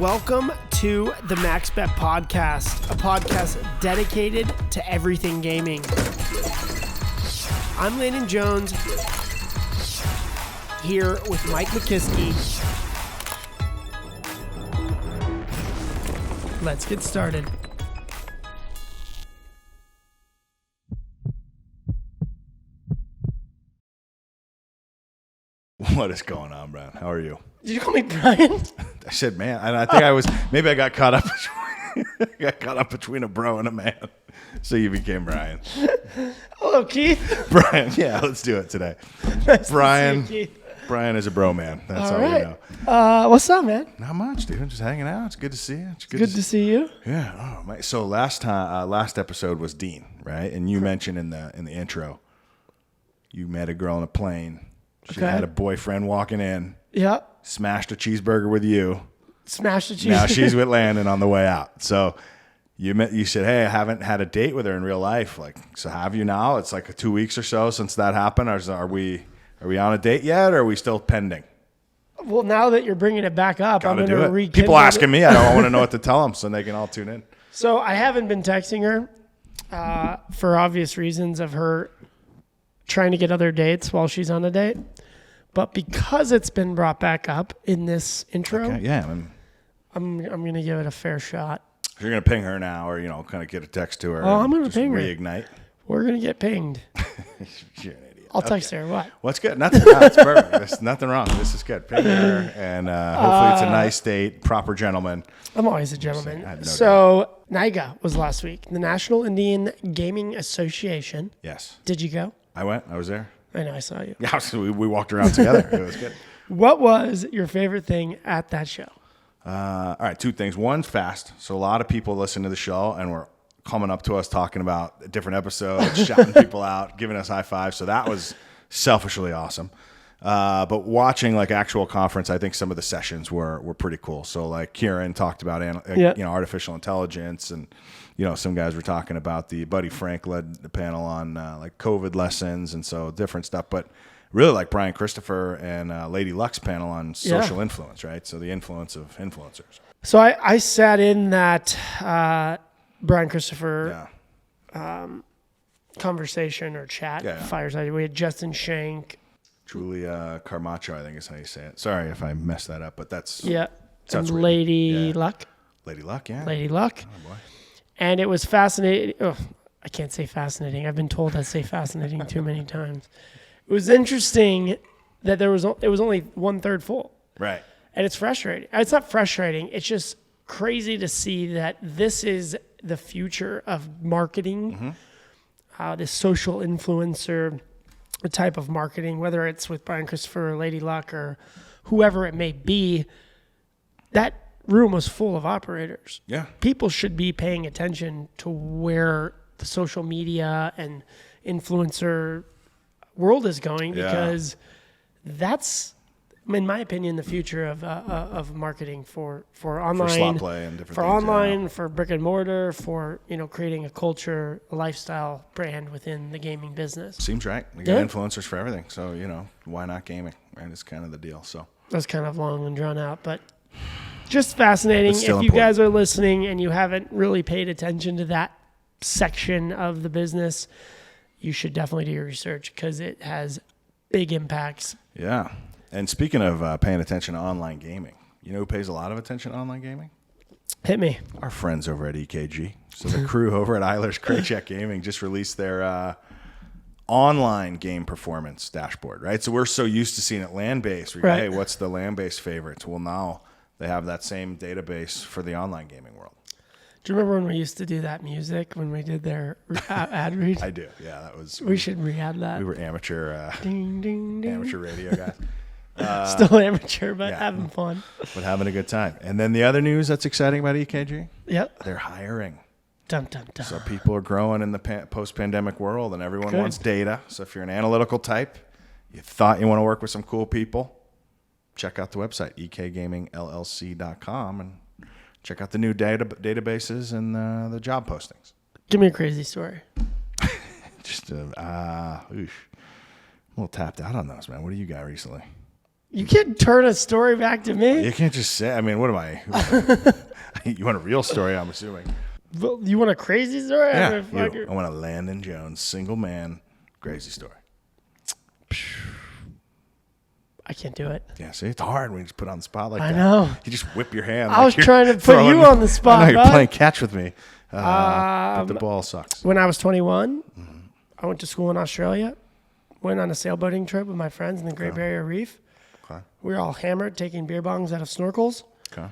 Welcome to the MaxBet podcast, a podcast dedicated to everything gaming. I'm Landon Jones, here with Mike McKiskey. Let's get started. What is going on, Brian? How are you? Did you call me Brian? I said, man, and I think I was, maybe I got caught up between a bro and a man. So you became Brian. Hello, Keith. Brian, yeah, let's do it today. Nice Brian, to see you, Keith. Brian is a bro man. That's all right. we know. What's up, man? Not much, dude. Just hanging out. It's good to see you. It's Good to see you. Yeah. Oh, my. So last episode was Dean, right? And you mentioned in the intro, you met a girl on a plane. She had a boyfriend walking in. Yep. Smashed a cheeseburger with you. Smash the cheese. Now she's with Landon on the way out. So you said, hey, I haven't had a date with her in real life. Like, so have you now? It's like 2 weeks or so since that happened. Are we on a date yet, or are we still pending? Well, now that you're bringing it back up, I'm going to rekindle. People asking me. I don't want to know what to tell them, so they can all tune in. So I haven't been texting her for obvious reasons of her trying to get other dates while she's on a date. But because it's been brought back up in this intro, Okay, yeah, I'm going to give it a fair shot. You're going to ping her now, or kind of get a text to her. Oh, I'm going to ping her. Reignite. We're going to get pinged. You're an idiot. I'll text her. What? What's good? Nothing. No, it's perfect. There's nothing wrong. This is good. Ping her, and hopefully it's a nice date, proper gentleman. I'm always a gentleman. No so NIGA was last week, the National Indian Gaming Association. Yes. Did you go? I went. I was there. I know, I saw you. Yeah, so we walked around together. It was good. What was your favorite thing at that show? All right, two things. One's fast. So a lot of people listen to the show and were coming up to us talking about different episodes, shouting people out, giving us high fives. So that was selfishly awesome. But watching like actual conference, I think some of the sessions were pretty cool. So like Kieran talked about artificial intelligence, and some guys were talking about Buddy Frank led the panel on like COVID lessons, and so different stuff. But really like Brian Christopher and Lady Luck's panel on social influence, right? So the influence of influencers. So I sat in that Brian Christopher conversation or chat, fireside. We had Justin Shank. Julia Carmacho, I think is how you say it. Sorry if I messed that up, but that's... Yeah, and Lady Luck. Lady Luck, yeah. Lady Luck. Oh, boy. And it was fascinating. Oh, I can't say fascinating. I've been told I say fascinating too many times. It was interesting that it was only 1/3 full. Right. And it's frustrating. It's not frustrating. It's just crazy to see that this is the future of marketing, this social influencer type of marketing, whether it's with Brian Christopher or Lady Luck or whoever it may be. That room was full of operators. Yeah. People should be paying attention to where the social media and influencer world is going, because that's, in my opinion, the future of marketing for online, for slot play and different for things, online, for brick and mortar, for creating a culture, a lifestyle brand within the gaming business. Seems right. We got influencers for everything, so why not gaming? Right, it's kind of the deal. So that's kind of long and drawn out, but just fascinating. If you important. guys are listening and you haven't really paid attention to that section of the business, you should definitely do your research, because it has big impacts. Yeah. And speaking of paying attention to online gaming, you know who pays a lot of attention to online gaming? Hit me. Our friends over at EKG. So the crew over at Eilers Kraychek Gaming just released their online game performance dashboard, right? So we're so used to seeing it land-based. We go, hey, what's the land-based favorites? Well, now they have that same database for the online gaming world. Do you remember when we used to do that music when we did their ad read? I do. Yeah, that was. We should re-add that. We were amateur, ding, ding, ding. amateur radio guys. Still amateur, but having fun. But having a good time. And then the other news that's exciting about EKG? Yep. They're hiring. Dun, dun, dun. So people are growing in the post-pandemic world, and everyone wants data. So if you're an analytical type, you thought you want to work with some cool people, check out the website, ekgamingllc.com, and check out the new databases and the job postings. Give me a crazy story. Just, I'm a little tapped out on those, man. What do you got recently? You can't turn a story back to me. You can't just say. I mean, what am I? You want a real story? I'm assuming. You want a crazy story? Yeah. I want a Landon Jones single man crazy story. I can't do it. Yeah, see, it's hard when you just put on the spot like that. I know. You just whip your hand. I was trying to put you on the spot. I know, you're bud. playing catch with me. But the ball sucks. When I was 21, I went to school in Australia. Went on a sailboating trip with my friends in the Great Barrier Reef. Okay. We were all hammered, taking beer bongs out of snorkels. Okay.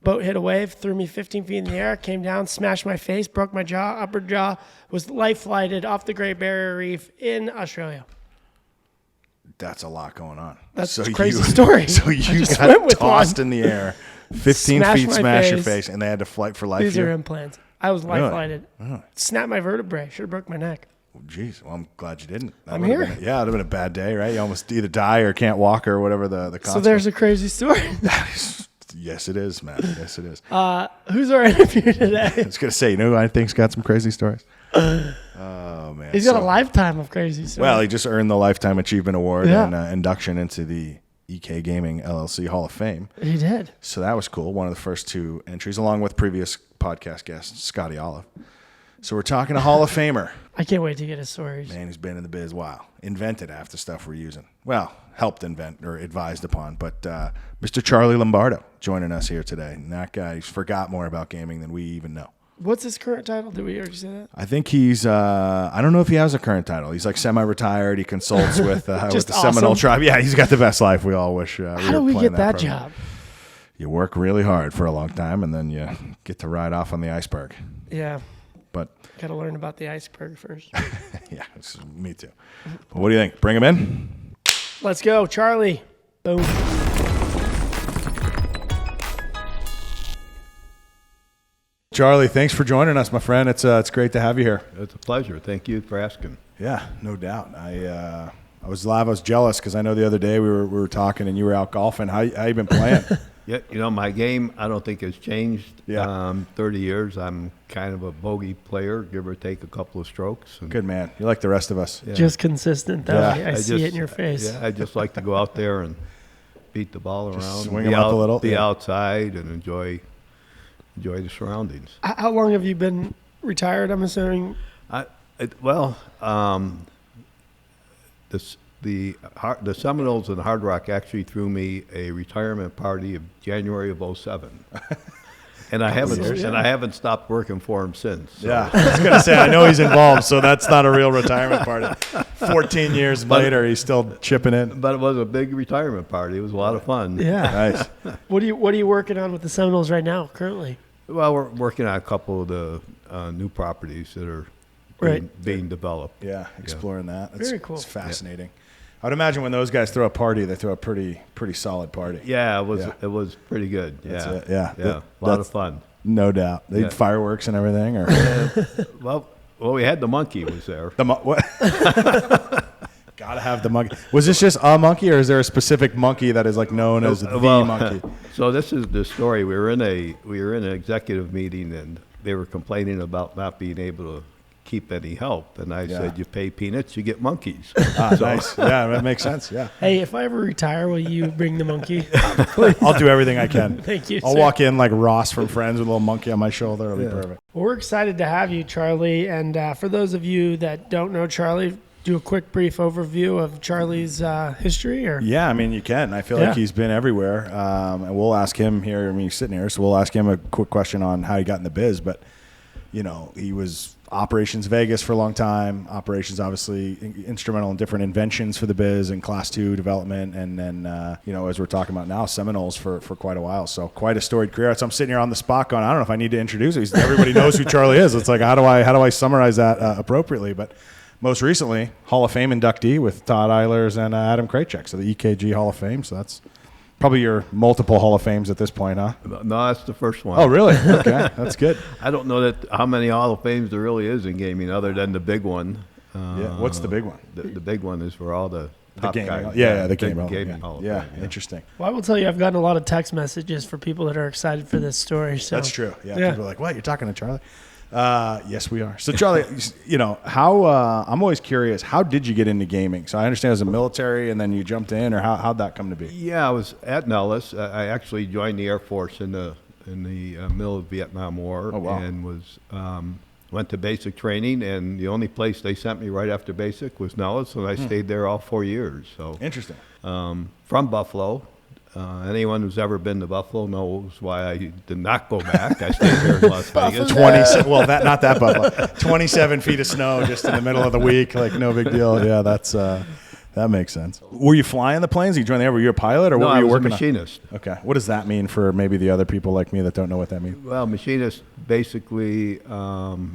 Boat hit a wave, threw me 15 feet in the air, came down, smashed my face, broke my jaw, upper jaw, was life flighted off the Great Barrier Reef in Australia. That's a lot going on. That's a crazy story. So you got tossed in the air, 15 feet, smash your face, and they had to flight for life. These are implants. I was life flighted. Really? Snapped my vertebrae. Should have broke my neck. Jeez, well, I'm glad you didn't. I'm here. It'd have been a bad day, right? You almost either die or can't walk or whatever the consequence. So there's a crazy story. Yes, it is, man. Yes, it is. Who's our interview today? I was going to say, I think's got some crazy stories. Oh, man. He's got a lifetime of crazy stories. Well, he just earned the Lifetime Achievement Award Yeah. and induction into the EK Gaming LLC Hall of Fame. He did. So that was cool. One of the first two entries, along with previous podcast guest, Scotty Olive. So we're talking a Hall of Famer. I can't wait to get his stories. Man, he's been in the biz a while. Invented half the stuff we're using. Well, helped invent or advised upon. But Mr. Charlie Lombardo joining us here today. And that guy, he's forgot more about gaming than we even know. What's his current title? Did we already say that? I think he's, I don't know if he has a current title. He's like semi-retired. He consults with the Seminole tribe. Yeah, he's got the best life. We all wish. How do we get that job? You work really hard for a long time, and then you get to ride off on the iceberg. Yeah. But got to learn about the iceberg first. Yeah, me too. But what do you think? Bring him in? Let's go, Charlie. Boom. Charlie, thanks for joining us, my friend. It's great to have you here. It's a pleasure. Thank you for asking. Yeah, no doubt. I was live. I was jealous because I know the other day we were talking and you were out golfing. How you been playing? Yeah, my game I don't think has changed. Yeah. 30 years. I'm kind of a bogey player, give or take a couple of strokes. Good man. You're like the rest of us. Yeah. Just consistent, though. Yeah. I see it in your face. Yeah, I just like to go out there and beat the ball around, swing them up a little. be outside, and enjoy the surroundings. How long have you been retired? I'm assuming. The Seminoles and Hard Rock actually threw me a retirement party of January of 2007. And I haven't stopped working for him since. So. Yeah, I was going to say, I know he's involved, so that's not a real retirement party. 14 years later, he's still chipping in. But it was a big retirement party. It was a lot of fun. Yeah. Nice. What are you working on with the Seminoles right now, currently? Well, we're working on a couple of the new properties that are being developed. Yeah, exploring that. Very cool. It's fascinating. Yeah. I would imagine when those guys throw a party, they throw a pretty solid party. Yeah, it was pretty good. Yeah, a lot of fun. No doubt. They had fireworks and everything, or well, we had the monkey was there. What? Gotta have the monkey. Was this just a monkey, or is there a specific monkey that is like known as the monkey? So this is the story. We were in an executive meeting, and they were complaining about not being able to keep any help, and I said, "You pay peanuts, you get monkeys." Nice. Yeah, that makes sense. Yeah. Hey, if I ever retire, will you bring the monkey? I'll do everything I can. Thank you. I'll walk in like Ross from Friends with a little monkey on my shoulder. It'll be perfect. Well, we're excited to have you, Charlie. And for those of you that don't know Charlie, do a quick, brief overview of Charlie's history. Or yeah, I mean, you can. I feel like he's been everywhere, and we'll ask him here. I mean, he's sitting here, so we'll ask him a quick question on how he got in the biz. But he was Operations Vegas for a long time. Operations, obviously, instrumental in different inventions for the biz and Class 2 development. And then, as we're talking about now, Seminoles for quite a while. So quite a storied career. So I'm sitting here on the spot going, I don't know if I need to introduce him. Everybody knows who Charlie is. It's like, how do I summarize that appropriately? But most recently, Hall of Fame inductee with Todd Eilers and Adam Krajcek. So the EKG Hall of Fame. So that's probably your multiple Hall of Fames at this point, huh? No, that's the first one. Oh, really? Okay, that's good. I don't know how many Hall of Fames there really is in gaming other than the big one. What's the big one? The big one is for all the top guys. The gaming Hall of Fame. Fame. Interesting. Well, I will tell you, I've gotten a lot of text messages for people that are excited for this story. So that's true. Yeah, people are like, what? You're talking to Charlie? Yes, we are. So, Charlie, how I'm always curious. How did you get into gaming? So, I understand as a military, and then you jumped in, or how'd that come to be? Yeah, I was at Nellis. I actually joined the Air Force in the middle of the Vietnam War, and was went to basic training. And the only place they sent me right after basic was Nellis, and I stayed there all 4 years. So Interesting. From Buffalo. Anyone who's ever been to Buffalo knows why I did not go back. I stayed here in Las Vegas. not that Buffalo. 27 feet of snow just in the middle of the week, like no big deal. Yeah, that makes sense. Were you flying the planes? Did you join the Air? Were you a pilot, or what were you working on? I was a machinist. Okay. What does that mean for maybe the other people like me that don't know what that means? Well, machinist basically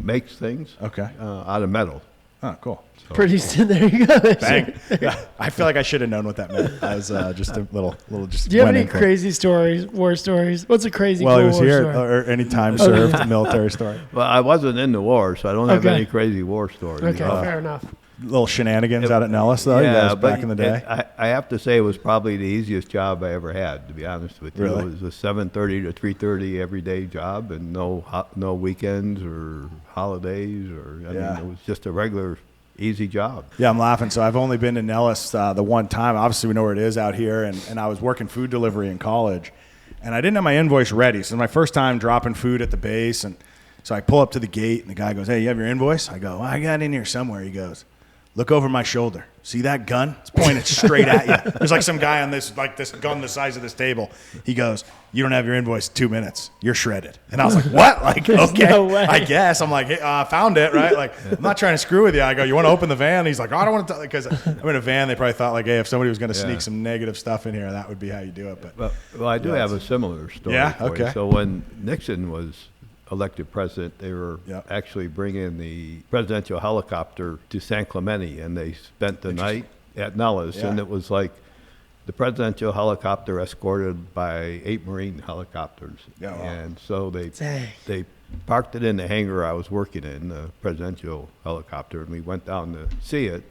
makes things out of metal. Oh, cool. Pretty soon, there you go. Bang. Yeah, I feel like I should have known what that meant. I was just a little just. Do you have any crazy stories, war stories? What's a crazy Well, cool he was war here, story? or any time served military story. Well, I wasn't in the war, so I don't have any crazy war stories. Okay, fair enough. Little shenanigans out at Nellis, though, you guys back in the day. I have to say it was probably the easiest job I ever had, to be honest with you. Really? It was a 7:30 to 3:30 everyday job, and no weekends or holidays, I mean, it was just a regular, easy job. Yeah, I'm laughing. So I've only been to Nellis the one time. Obviously, we know where it is out here, and I was working food delivery in college, and I didn't have my invoice ready. So my first time dropping food at the base, and so I pull up to the gate, and the guy goes, "Hey, you have your invoice?" I go, well, "I got it in here somewhere." He goes, "Look over my shoulder. See that gun? It's pointed straight at you." There's like some guy on this gun the size of this table. He goes, "You don't have your invoice in 2 minutes. You're shredded." And I was like, "What?" Like, okay, no way. I guess. I'm like, hey, found it, right? Like, I'm not trying to screw with you. I go, "You want to open the van?" He's like, "Oh, I don't want to," because I'm in a van. They probably thought like, hey, if somebody was going to sneak some negative stuff in here, that would be how you do it. But well, I do have a similar story. Yeah, for you. okay. So when Nixon was elected president, they were actually bringing the presidential helicopter to San Clemente, and they spent the night at Nellis, and it was like the presidential helicopter escorted by 8 Marine helicopters. Yeah, wow. And so they parked it in the hangar I was working in, the presidential helicopter, and we went down to see it.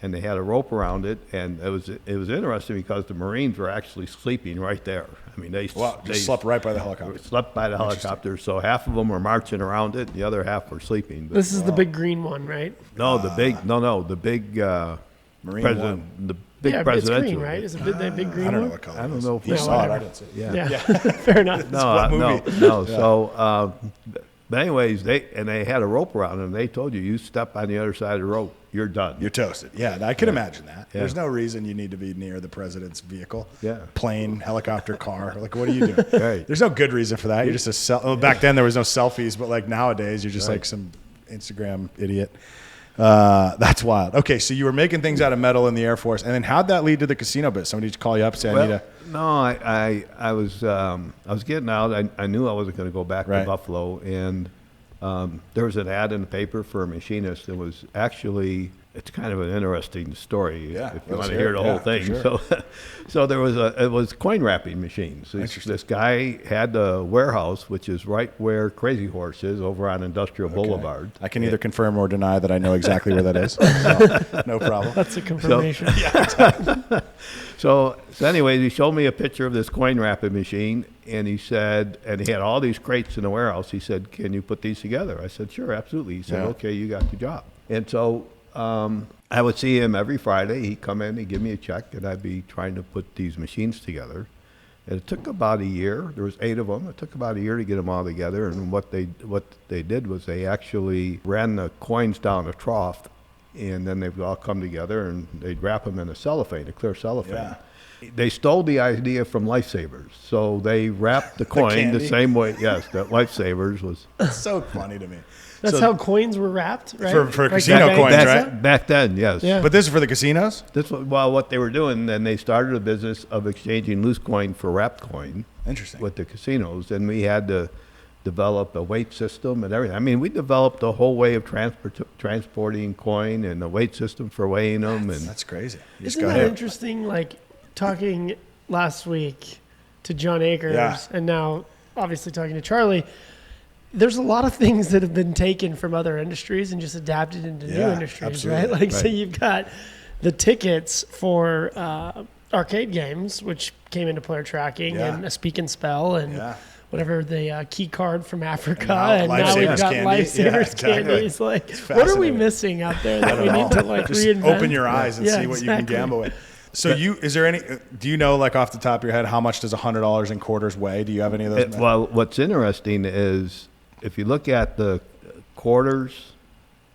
And they had a rope around it, and it was interesting because the Marines were actually sleeping right there. I mean, they slept right by the helicopter. Slept by the helicopter, so half of them were marching around it, the other half were sleeping. But, This is the big green one, right? no, the big Marine president, one. the big Yeah, it's presidential. green, right? Is it that big green I don't know one? what color. I don't know if you it's- saw it. whatever. I didn't see it. Yeah. Yeah, fair enough. No, movie? no. So, but anyways, they had a rope around them. They told you step on the other side of the rope, you're done. You're toasted. Yeah, I could imagine that. Yeah. There's no reason you need to be near the president's vehicle. Yeah. Plane, helicopter, car. Like, what are you doing? Right. There's no good reason for that. You're just back then there was no selfies, but like nowadays you're just like some Instagram idiot. That's wild. Okay, so you were making things out of metal in the Air Force, and then how'd that lead to the casino bit? Somebody just call you up, say, I need a... No, I was getting out. I knew I wasn't going to go back to Buffalo, and there was an ad in the paper for a machinist. It was actually, it's kind of an interesting story if you want to hear the whole thing. Sure. So it was coin wrapping machines. This guy had the warehouse, which is right where Crazy Horse is, over on Industrial Boulevard. I can either confirm or deny that I know exactly where that is. So, no problem. That's a confirmation. So anyways, he showed me a picture of this coin wrapping machine, and he said, and he had all these crates in the warehouse. He said, "Can you put these together?" I said, "Sure, absolutely." He said, "Okay, you got the job." And so I would see him every Friday. He'd come in, he'd give me a check, and I'd be trying to put these machines together. And it took about a year. There was 8 of them. It took about a year to get them all together. And what they did was they actually ran the coins down a trough, and then they'd all come together, and they'd wrap them in a clear cellophane. Yeah. They stole the idea from Lifesavers. So they wrapped the coin the same way, that Lifesavers was. It's so funny to me. That's how coins were wrapped, right? For casino coins, right? Back then, yes. Yeah. But this is for the casinos? What they were doing, then they started a business of exchanging loose coin for wrapped coin. Interesting. With the casinos, and we had to develop a weight system and everything. I mean, we developed a whole way of transporting coin and a weight system for weighing them. That's crazy. Isn't that interesting? Like talking last week to John Akers, and now obviously talking to Charlie. There's a lot of things that have been taken from other industries and just adapted into new industries, absolutely. right? Like, so you've got the tickets for arcade games, which came into player tracking and a speak and spell, and whatever the key card from Africa, now and now we've Lifesavers got candy. Lifesavers Yeah, exactly. candies. Like, It's what are we fascinating. missing out there that we need to like Just reinvent? open your eyes and see what you can gamble with. So is there any? Do you know, like off the top of your head, how much does $100 in quarters weigh? Do you have any of those? Well, what's interesting is if you look at the quarters,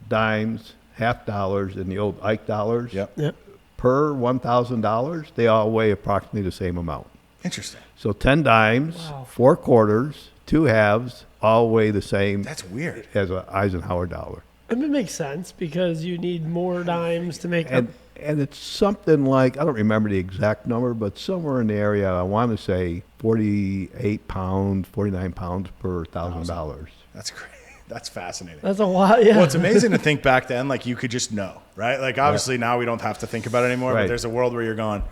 dimes, half dollars, and the old Ike dollars, Yep. per $1,000, they all weigh approximately the same amount. Interesting. So 10 dimes, 4 quarters, 2 halves, all weigh the same. That's weird. As an Eisenhower dollar. I mean, it makes sense because you need more dimes to make up. And it's something like, I don't remember the exact number, but somewhere in the area, I want to say 48 pounds, 49 pounds per $1,000. That's great. That's fascinating. That's a lot, yeah. Well, it's amazing to think back then, like you could just know, right? Like obviously now we don't have to think about it anymore, but Right. there's a world where you're going,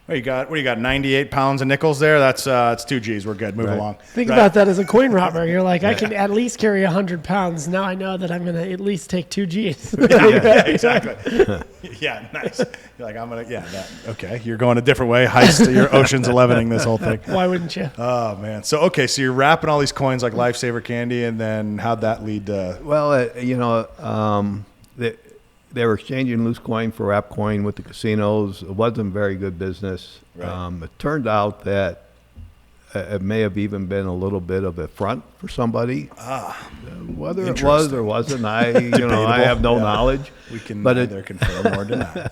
what do you got, 98 pounds of nickels there? That's it's 2 G's. We're good. Move Right. along. Think Right? about that as a coin robber. You're like, I can at least carry 100 pounds. Now I know that I'm going to at least take 2 G's. Yeah, exactly. Yeah, nice. You're like, okay. You're going a different way. Heist, you're Ocean's 11ing this whole thing. Why wouldn't you? Oh, man. So you're wrapping all these coins like Lifesaver candy, and then how'd that lead to? Well, they were exchanging loose coin for wrap coin with the casinos. It wasn't very good business. Right. It turned out that it may have even been a little bit of a front for somebody. Whether it was or wasn't, I have no knowledge. We can but neither confirm or deny.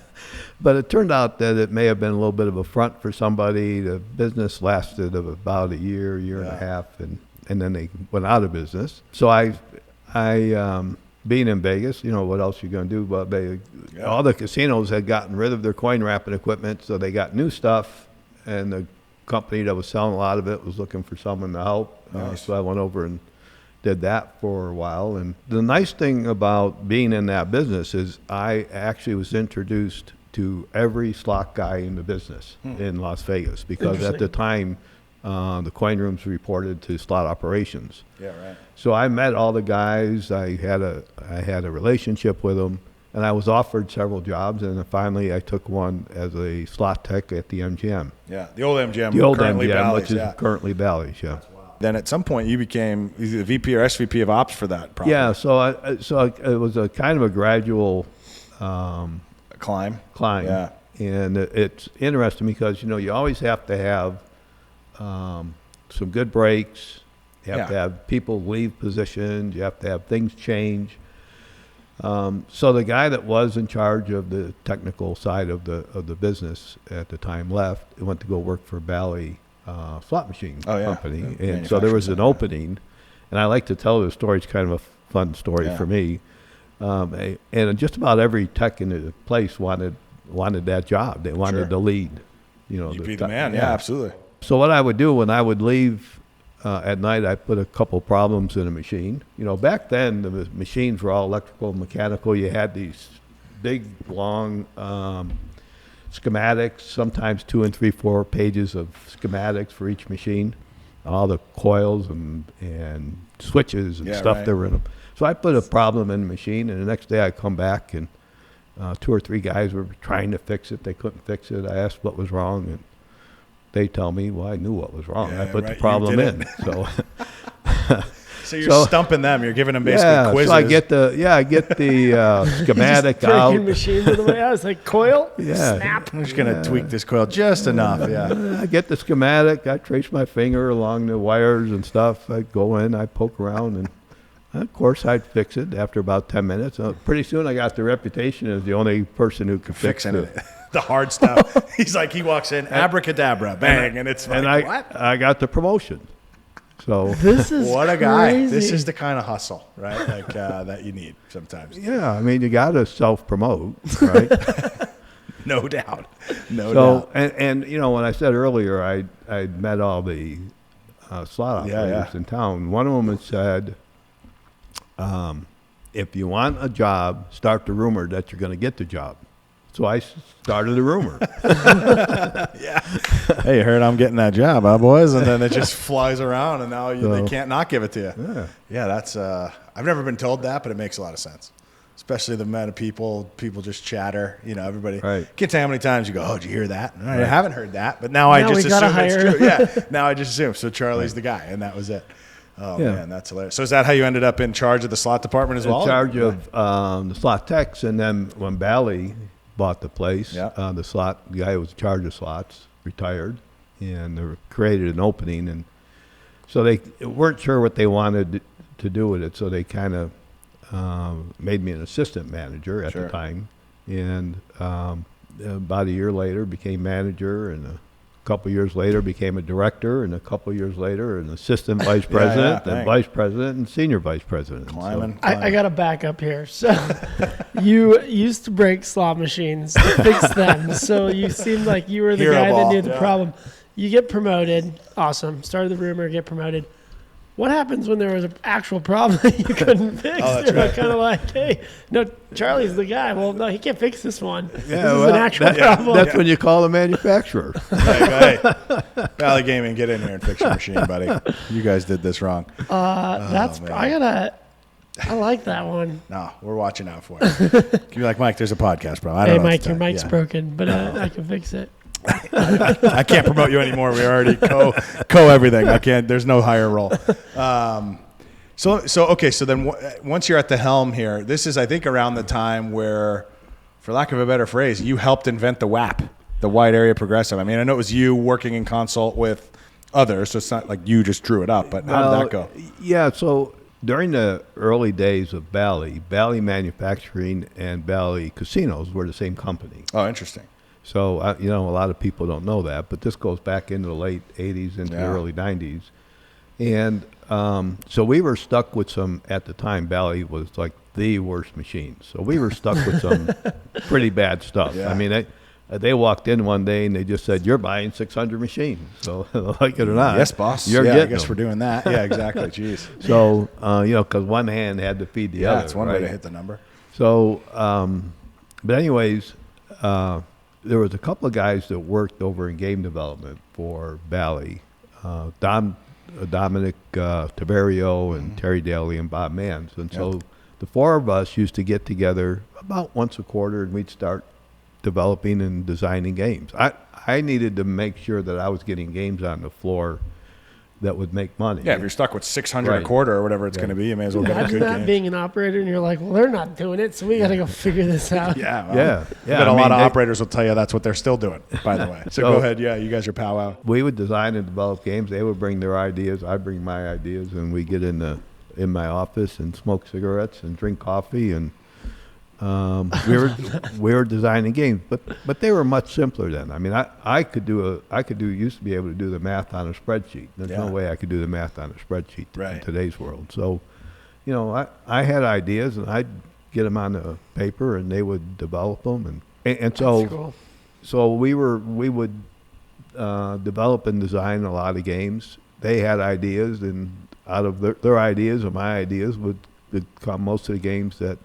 But it turned out that it may have been a little bit of a front for somebody. The business lasted about a year and a half, and then they went out of business. So I being in Vegas, what else you going to do? But all the casinos had gotten rid of their coin wrapping equipment, so they got new stuff, and the company that was selling a lot of it was looking for someone to help. Nice. So I went over and did that for a while. And the nice thing about being in that business is I actually was introduced to every slot guy in the business in Las Vegas, because at the time, the coin rooms reported to slot operations. Yeah, right. So I met all the guys. I had a relationship with them, and I was offered several jobs. And then finally, I took one as a slot tech at the MGM. Yeah, the old MGM, The old currently MGM, Bally's, which is currently Bally's. Yeah. Then at some point, you became either VP or SVP of Ops for that property. Yeah. So it was a kind of a gradual Climb. climb. Yeah. And it's interesting because you always have to have some good breaks. You have to have people leave positions. You have to have things change. So the guy that was in charge of the technical side of the business at the time left and went to go work for Bally slot machine company. Yeah, and so there was an opening, and I like to tell the story. It's kind of a fun story for me. And just about every tech in the place wanted that job. They wanted the lead. You'd be the man. Yeah, absolutely. So what I would do when I would leave at night, I put a couple problems in a machine. Back then the machines were all electrical and mechanical. You had these big, long schematics, sometimes 2 and 3, 4 pages of schematics for each machine, all the coils and switches and stuff that were in them. So I put a problem in the machine, and the next day I come back and 2 or 3 guys were trying to fix it. They couldn't fix it. I asked what was wrong, and they tell me, well, I knew what was wrong. I put the problem in. So you're stumping them. You're giving them basically quizzes. So I get the schematic out. Machine to the way I was like, coil? Yeah. Snap. I'm just going to tweak this coil just enough. Yeah. I get the schematic. I trace my finger along the wires and stuff. I go in, I poke around, and of course I'd fix it after about 10 minutes. Pretty soon I got the reputation as the only person who could fix it. The hard stuff. He walks in, abracadabra, bang, and it's like, and I got the promotion. So this is what a guy. crazy. This is the kind of hustle, right? Like that you need sometimes. Yeah, I mean, you got to self-promote, right? No doubt. No doubt. And when I said earlier, I met all the slot operators in town. One of them had said, if you want a job, start the rumor that you're going to get the job. So I started a rumor. Hey, you heard I'm getting that job, huh, boys? And then it just flies around, and now they can't not give it to you. Yeah, that's. I've never been told that, but it makes a lot of sense. especially the amount of people just chatter. You know, everybody. Right. Can't tell how many times you go, oh, did you hear that? I haven't heard that, but now I Now just we gotta assume it's hire. true. Yeah, now I just assume. So Charlie's the guy, and that was it. Oh, Yeah. man, that's hilarious. So is that how you ended up in charge of the slot department as well? In charge of the slot techs, and then when Bally bought the place, Yeah. the guy who was in charge of slots retired, and they created an opening, and so they weren't sure what they wanted to do with it, so they kind of made me an assistant manager at Sure. the time, and about a year later became manager, and a couple years later became a director, and a couple years later an assistant vice president, dang. and vice president, and senior vice president. So- Climbing. I got to back up here. So you used to break slot machines to fix them. So you seemed like you were the Hero guy ball, that knew the yeah. problem. You get promoted. Awesome. Started the rumor, get promoted. What happens when there was an actual problem that you couldn't fix? Oh, that's You're right. kind of like, hey, no, Charlie's the guy. Well, no, he can't fix this one. This is well, an actual problem. That's when you call the manufacturer. Hey, Valley Gaming, get in here and fix your machine, buddy. You guys did this wrong. That's man. I like that one. No, we're watching out for it. Can you be like, Mike, there's a podcast, bro. I don't Hey, know what Mike, to your tell you. mic's Yeah. broken, but I can fix it. I can't promote you anymore. We already co everything. I can't. There's no higher role. So okay. So then once you're at the helm here, this is I think around the time where, for lack of a better phrase, you helped invent the WAP, the wide area progressive. I mean, I know it was you working in consult with others, so it's not like you just drew it up. But how did that go? Yeah, so during the early days of Bally Manufacturing and Bally Casinos were the same company. Oh, interesting. So, a lot of people don't know that, but this goes back into the late 80s into the Yeah. early 90s. And so we were stuck with some, at the time, Bally was like the worst machine. So we were stuck with some pretty bad stuff. Yeah. I mean, they walked in one day and they just said, "You're buying 600 machines." So, like it or not. Yes, boss. You're I getting guess them. we're doing that. Yeah, exactly. Jeez. So, because one hand had to feed the Yeah, other. that's one way right? to hit the number. So, but anyways, there was a couple of guys that worked over in game development for Bally, Dominic Taverio and Terry Daly and Bob Mans. And so the four of us used to get together about once a quarter, and we'd start developing and designing games. I needed to make sure that I was getting games on the floor that would make money. Yeah, if you're stuck with 600 a Right. quarter or whatever it's going to be, you may as well get a Imagine good that game. being an operator and you're like, well, they're not doing it, so we got to go figure this out. Yeah, well, Yeah, yeah. But a I lot mean, of they- operators will tell you that's what they're still doing, by the way. So go ahead. Yeah, you guys are powwow. We would design and develop games. They would bring their ideas. I'd bring my ideas, and we get in my office and smoke cigarettes and drink coffee, and we were designing games. But they were much simpler then. I mean, I used to be able to do the math on a spreadsheet. There's no Yeah. way I could do the math on a spreadsheet in Right. today's world. So, I had ideas, and I'd get them on the paper, and they would develop them, and so. That's cool. So we would develop and design a lot of games. They had ideas, and out of their ideas and my ideas would come most of the games that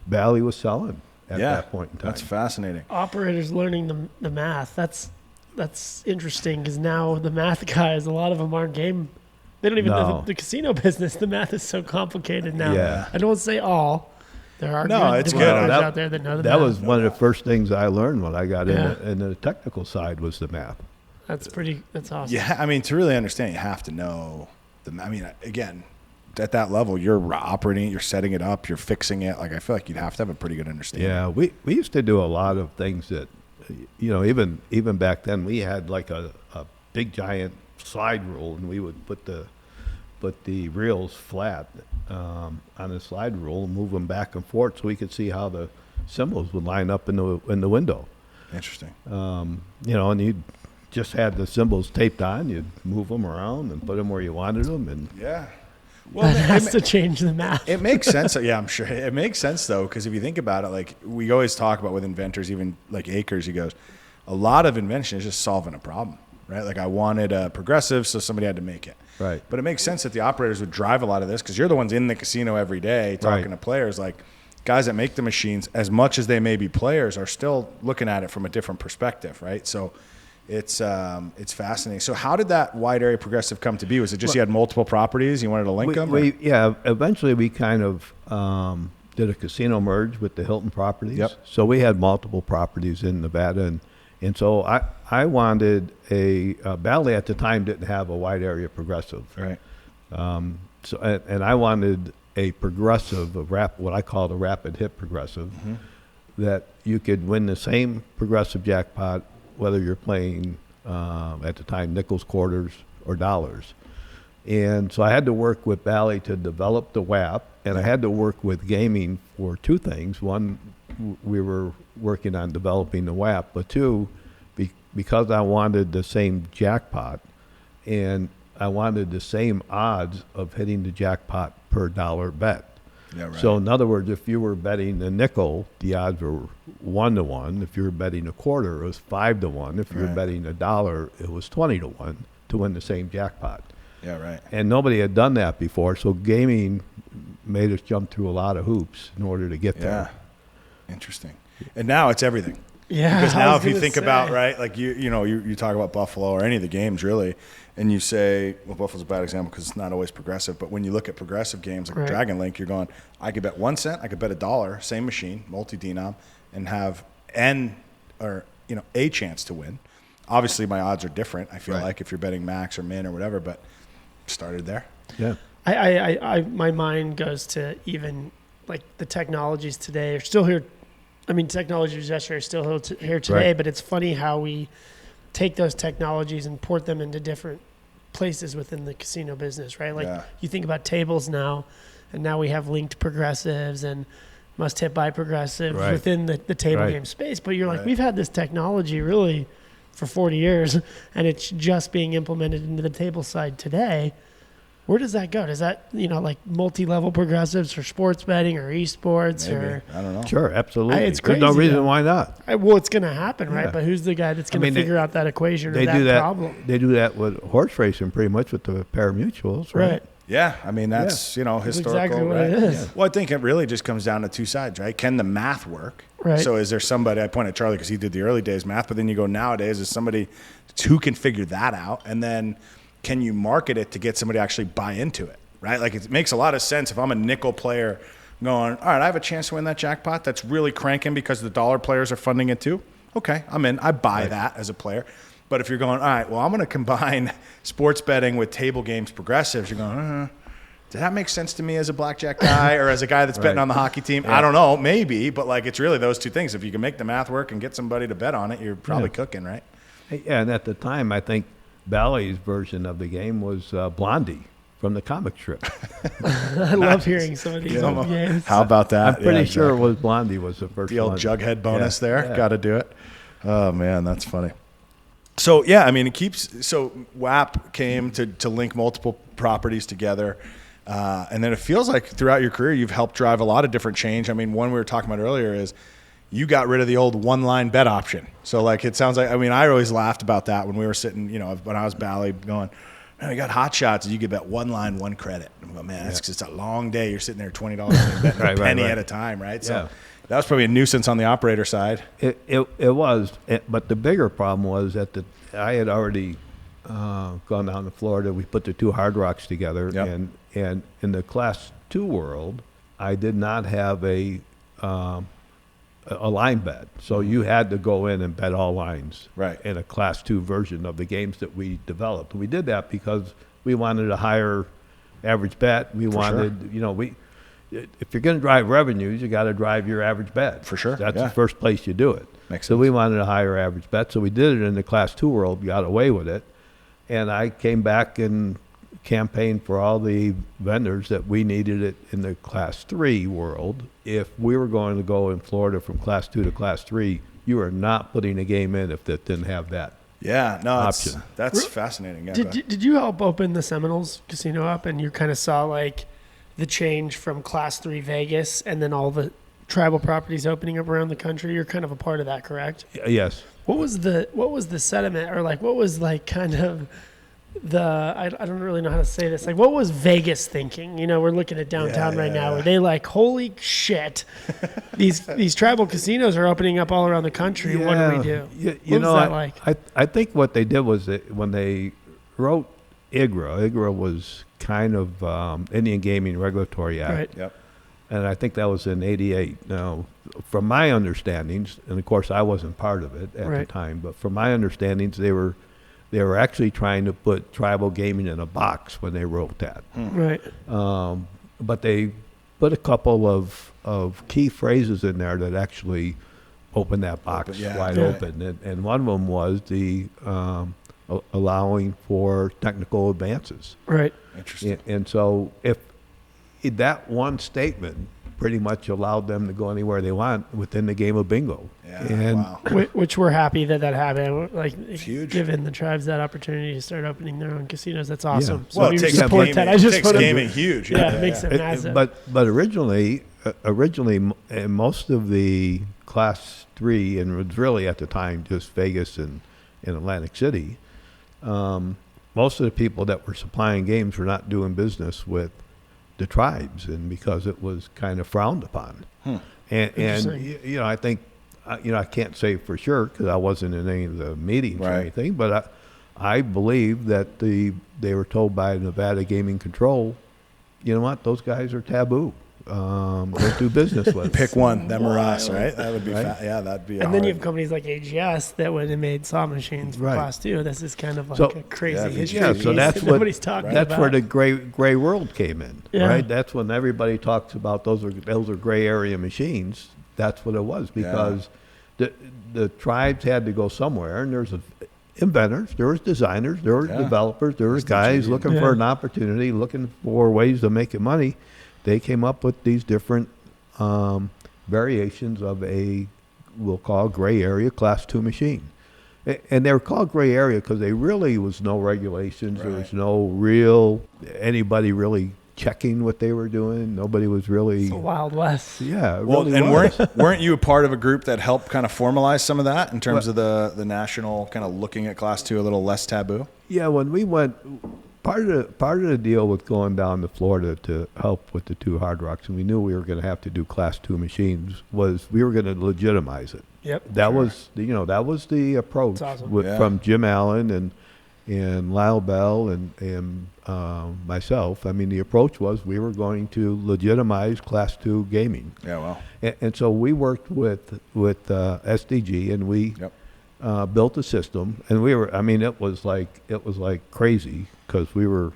Bally was selling at that point in time. That's fascinating. Operators learning the math. That's interesting because now the math guys, a lot of them aren't game. They don't even know No. the casino business. The math is so complicated now. Yeah. I don't say all. There are No, good it's good. developers That- out there that know the That math. was one of the first things I learned when I got Yeah. in the technical side was the math. That's awesome. Yeah, I mean, to really understand, you have to know I mean, again, at that level, you're operating it, you're setting it up, you're fixing it. Like, I feel like you'd have to have a pretty good understanding. Yeah, we used to do a lot of things that, even back then we had like a big giant slide rule, and we would put the reels flat on the slide rule and move them back and forth so we could see how the symbols would line up in the window. Interesting. And you'd just had the symbols taped on. You'd move them around and put them where you wanted them, and Yeah. That has to change the math. It makes sense. Yeah, I'm sure it makes sense though, because if you think about it, like we always talk about with inventors, even like Akers, he goes, a lot of invention is just solving a problem, right? Like I wanted a progressive, so somebody had to make it. Right. But it makes sense that the operators would drive a lot of this because you're the ones in the casino every day talking Right. to players. Like guys that make the machines, as much as they may be players, are still looking at it from a different perspective, right? So it's fascinating. So how did that wide area progressive come to be? Was it just you had multiple properties, you wanted to link them? eventually we kind of did a casino merge with the Hilton properties. Yep. So we had multiple properties in Nevada, and so I wanted Valley at the time didn't have a wide area progressive. Right. And I wanted a progressive, what I called a rapid hit progressive, that you could win the same progressive jackpot whether you're playing at the time nickels, quarters, or dollars. And so I had to work with Valley to develop the WAP, and I had to work with gaming for two things. One, we were working on developing the WAP, but two, because I wanted the same jackpot and I wanted the same odds of hitting the jackpot per dollar bet. Yeah, right. So in other words, if you were betting a nickel, the odds were 1-to-1. If you were betting a quarter, it was 5-to-1. If you were Right. betting a dollar, it was 20-to-1 to win the same jackpot. Yeah, right. And nobody had done that before, so gaming made us jump through a lot of hoops in order to get Yeah. there. Interesting. And now it's everything. Yeah. Because I now was if you gonna think say. about, right, like you talk about Buffalo or any of the games really, and you say, well, Buffalo's a bad example because it's not always progressive, but when you look at progressive games like Right. Dragon Link, you're going, I could bet 1 cent, I could bet $1, same machine, multi-denom, and have a chance to win. Obviously, my odds are different, I feel Right. like, if you're betting max or min or whatever, but started there. Yeah. My mind goes to even like the technologies today are still here. I mean, technologies yesterday are still here today, Right. but it's funny how we take those technologies and port them into different places within the casino business, right? Like Yeah. you think about tables now, and now we have linked progressives and must hit by progressives Right. within the table Right. game space. But you're like, Right. we've had this technology really for 40 years, and it's just being implemented into the table side today. Where does that go? Does that, like multi-level progressives for sports betting or esports Maybe. or? I don't know. Sure, absolutely. It's There's no crazy, reason though. why not. Well, it's going to happen, right? Yeah. But who's the guy that's going I mean, to figure out that equation or They that do that. problem? They do that with horse racing pretty much with the pari-mutuels, right? Right. Yeah, I mean, that's, historical, exactly what right? it is. Yeah. Well, I think it really just comes down to two sides, right? Can the math work? Right. So is there somebody, I point at Charlie because he did the early days math, but then you go nowadays, is somebody who can figure that out? And then can you market it to get somebody to actually buy into it, right? Like it makes a lot of sense if I'm a nickel player going, all right, I have a chance to win that jackpot. That's really cranking because the dollar players are funding it too. Okay, I'm in. I buy that as a player. But if you're going, all right, well, I'm going to combine sports betting with table games progressives, you're going, does that make sense to me as a blackjack guy or as a guy that's betting Right. on the hockey team? Yeah. I don't know, maybe, but like it's really those two things. If you can make the math work and get somebody to bet on it, you're probably cooking, right? Yeah, and at the time, I think Bally's version of the game was Blondie from the comic strip. I love hearing some of these old games. How about that? I'm pretty Yeah, sure it exactly. was Blondie was the first The old one. Jughead bonus Yeah, there. yeah. Got to do it. Oh man, that's funny. So yeah, I mean, it keeps. So WAP came to link multiple properties together, and then it feels like throughout your career you've helped drive a lot of different change. I mean, one we were talking about earlier is you got rid of the old one-line bet option. So like it sounds like. I mean, I always laughed about that when we were sitting. When I was Bally going. Man, we got hot shots. You could bet one line, one credit. I'm going, man, that's just a long day. You're sitting there $20 and betting Right, a penny right. at a time, right? So Yeah. that was probably a nuisance on the operator side. It was, but the bigger problem was that I had already gone down to Florida. We put the two Hard Rocks together, Yep. and in the Class 2 world, I did not have a line bet. So you had to go in and bet all lines Right. in a Class 2 version of the games that we developed. We did that because we wanted a higher average bet. We wanted, if you're going to drive revenues, you got to drive your average bet. For sure, That's yeah. the first place you do it. Makes So sense. we wanted a higher average bet. So we did it in the Class 2 world, got away with it. And I came back and campaigned for all the vendors that we needed it in the Class 3 world. If we were going to go in Florida from Class 2 to Class 3, you are not putting a game in if that didn't have that. Yeah, no, Option. that's fascinating. Yeah, go ahead. Did you help open the Seminoles casino up, and you kind of saw like the change from Class 3 Vegas and then all the tribal properties opening up around the country? You're kind of a part of that, correct? Yes. What was the sentiment, or like what was like kind of I don't really know how to say this. Like, what was Vegas thinking? We're looking at downtown right now. Were they like, holy shit, these tribal casinos are opening up all around the country. What do we do? You What was that like? I think what they did was that when they wrote IGRA was kind of Indian Gaming Regulatory Act. Right. Yep. and I think that was in '88. Now, from my understandings, and of course I wasn't part of it at the time, but from my understandings, they were actually trying to put tribal gaming in a box when they wrote that. Right. But they put a couple of key phrases in there that actually opened that box wide open, and one of them was the allowing for technical advances. Right. Interesting. And so if that one statement pretty much allowed them to go anywhere they want within the game of bingo. Yeah, and wow. Which we're happy that happened. Like, huge. Giving the tribes that opportunity to start oopening their own casinos. That's awesome. Yeah. So Well, we it takes support gaming, that. I just put gaming huge. Yeah, it makes it It- massive. but originally, most of the Class 3, and it was really at the time just Vegas and Atlantic City, most of the people that were supplying games were not doing business with the tribes, and because it was kind of frowned upon. And Interesting. I think, I can't say for sure because I wasn't in any of the meetings or Right. anything, but I believe that they were told by Nevada Gaming Control, you know what, those guys are taboo. Don't do business with them. Pick one, them or us, right? That would be, Right. yeah, that'd be. And then you have companies like AGS that would have made slot machines for Right. Class 2. This is kind of like So- a crazy Yeah, history Yeah, piece so that's that what nobody's talking that's about. where the gray world came in, Yeah. right? That's when everybody talks about those are gray area machines. That's what it was because the tribes had to go somewhere, and there's inventors, there was designers, there were developers, there were guys looking for an opportunity, looking for ways to make it money. They came up with these different variations of we'll call gray area Class 2 machine. And they were called gray area because there really was no regulations. There was no anybody really checking what they were doing. Nobody was really. It's the Wild West. Yeah. It Well, really and was. weren't you a part of a group that helped kind of formalize some of that in terms of the national kind of looking at Class 2 a little less taboo? Yeah, when we went, part of the deal with going down to Florida to help with the 2 Hard Rocks, and we knew we were going to have to do Class 2 machines, was we were going to legitimize it. Yep. That was the approach That's awesome. from Jim Allen and Lyle Bell and myself. I mean, the approach was we were going to legitimize Class 2 gaming. Yeah, well. And so we worked with SDG, and we built a system, and it was like crazy because we were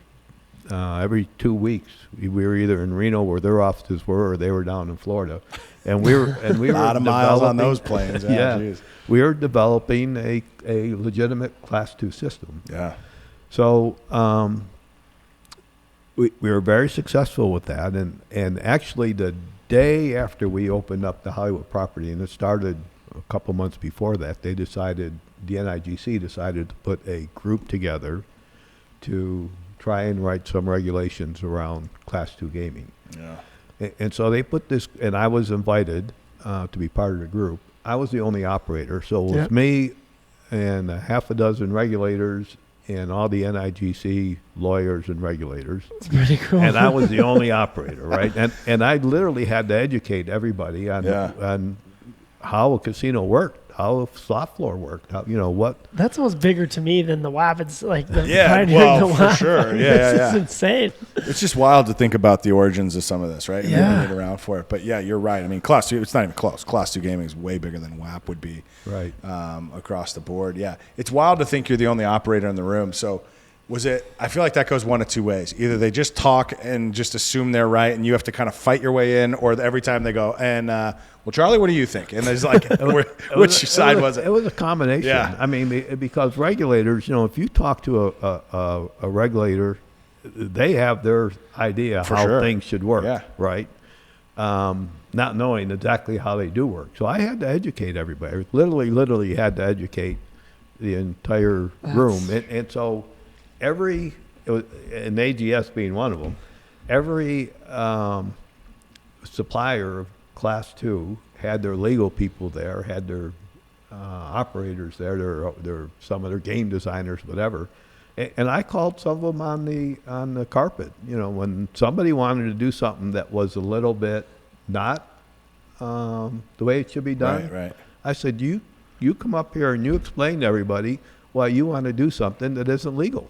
every 2 weeks we were either in Reno where their offices were, or they were down in Florida, and we were A lot of miles on those planes. Yeah, geez. we were developing a legitimate Class 2 system. Yeah. So we were very successful with that, and actually the day after we opened up the Hollywood property, and it started a couple months before that, the NIGC decided to put a group together to try and write some regulations around Class 2 gaming. Yeah. And so they put this, and I was invited to be part of the group. I was the only operator, so it was me and a half a dozen regulators and all the NIGC lawyers and regulators. It's pretty cool. And I was the only operator, right? And I literally had to educate everybody on how a casino worked, how a slot floor worked, what. That's almost bigger to me than the WAP. It's like the Yeah, pioneering well, the for WAP. sure. Yeah, This yeah. is insane. It's just wild to think about the origins of some of this, right? And Yeah. moving it around for it. But yeah, you're right. I mean, Class 2, it's not even close. Class 2 gaming is way bigger than WAP would be Right. across the board. Yeah. It's wild to think you're the only operator in the room. So I feel like that goes one of two ways. Either they just talk and just assume they're right and you have to kind of fight your way in, or every time they go, and, well, Charlie, what do you think? And there's like, which side was it? It was a combination. Yeah. I mean, because regulators, if you talk to a regulator, they have their idea For how sure. things should work, Yeah. right? Not knowing exactly how they do work. So I had to educate everybody. Literally had to educate the entire room. And so and AGS being one of them, every supplier of Class 2 had their legal people there, had their operators there, their some of their game designers, whatever. And I called some of them on the carpet. When somebody wanted to do something that was a little bit not the way it should be done, Right. I said, you come up here and you explain to everybody why you want to do something that isn't legal.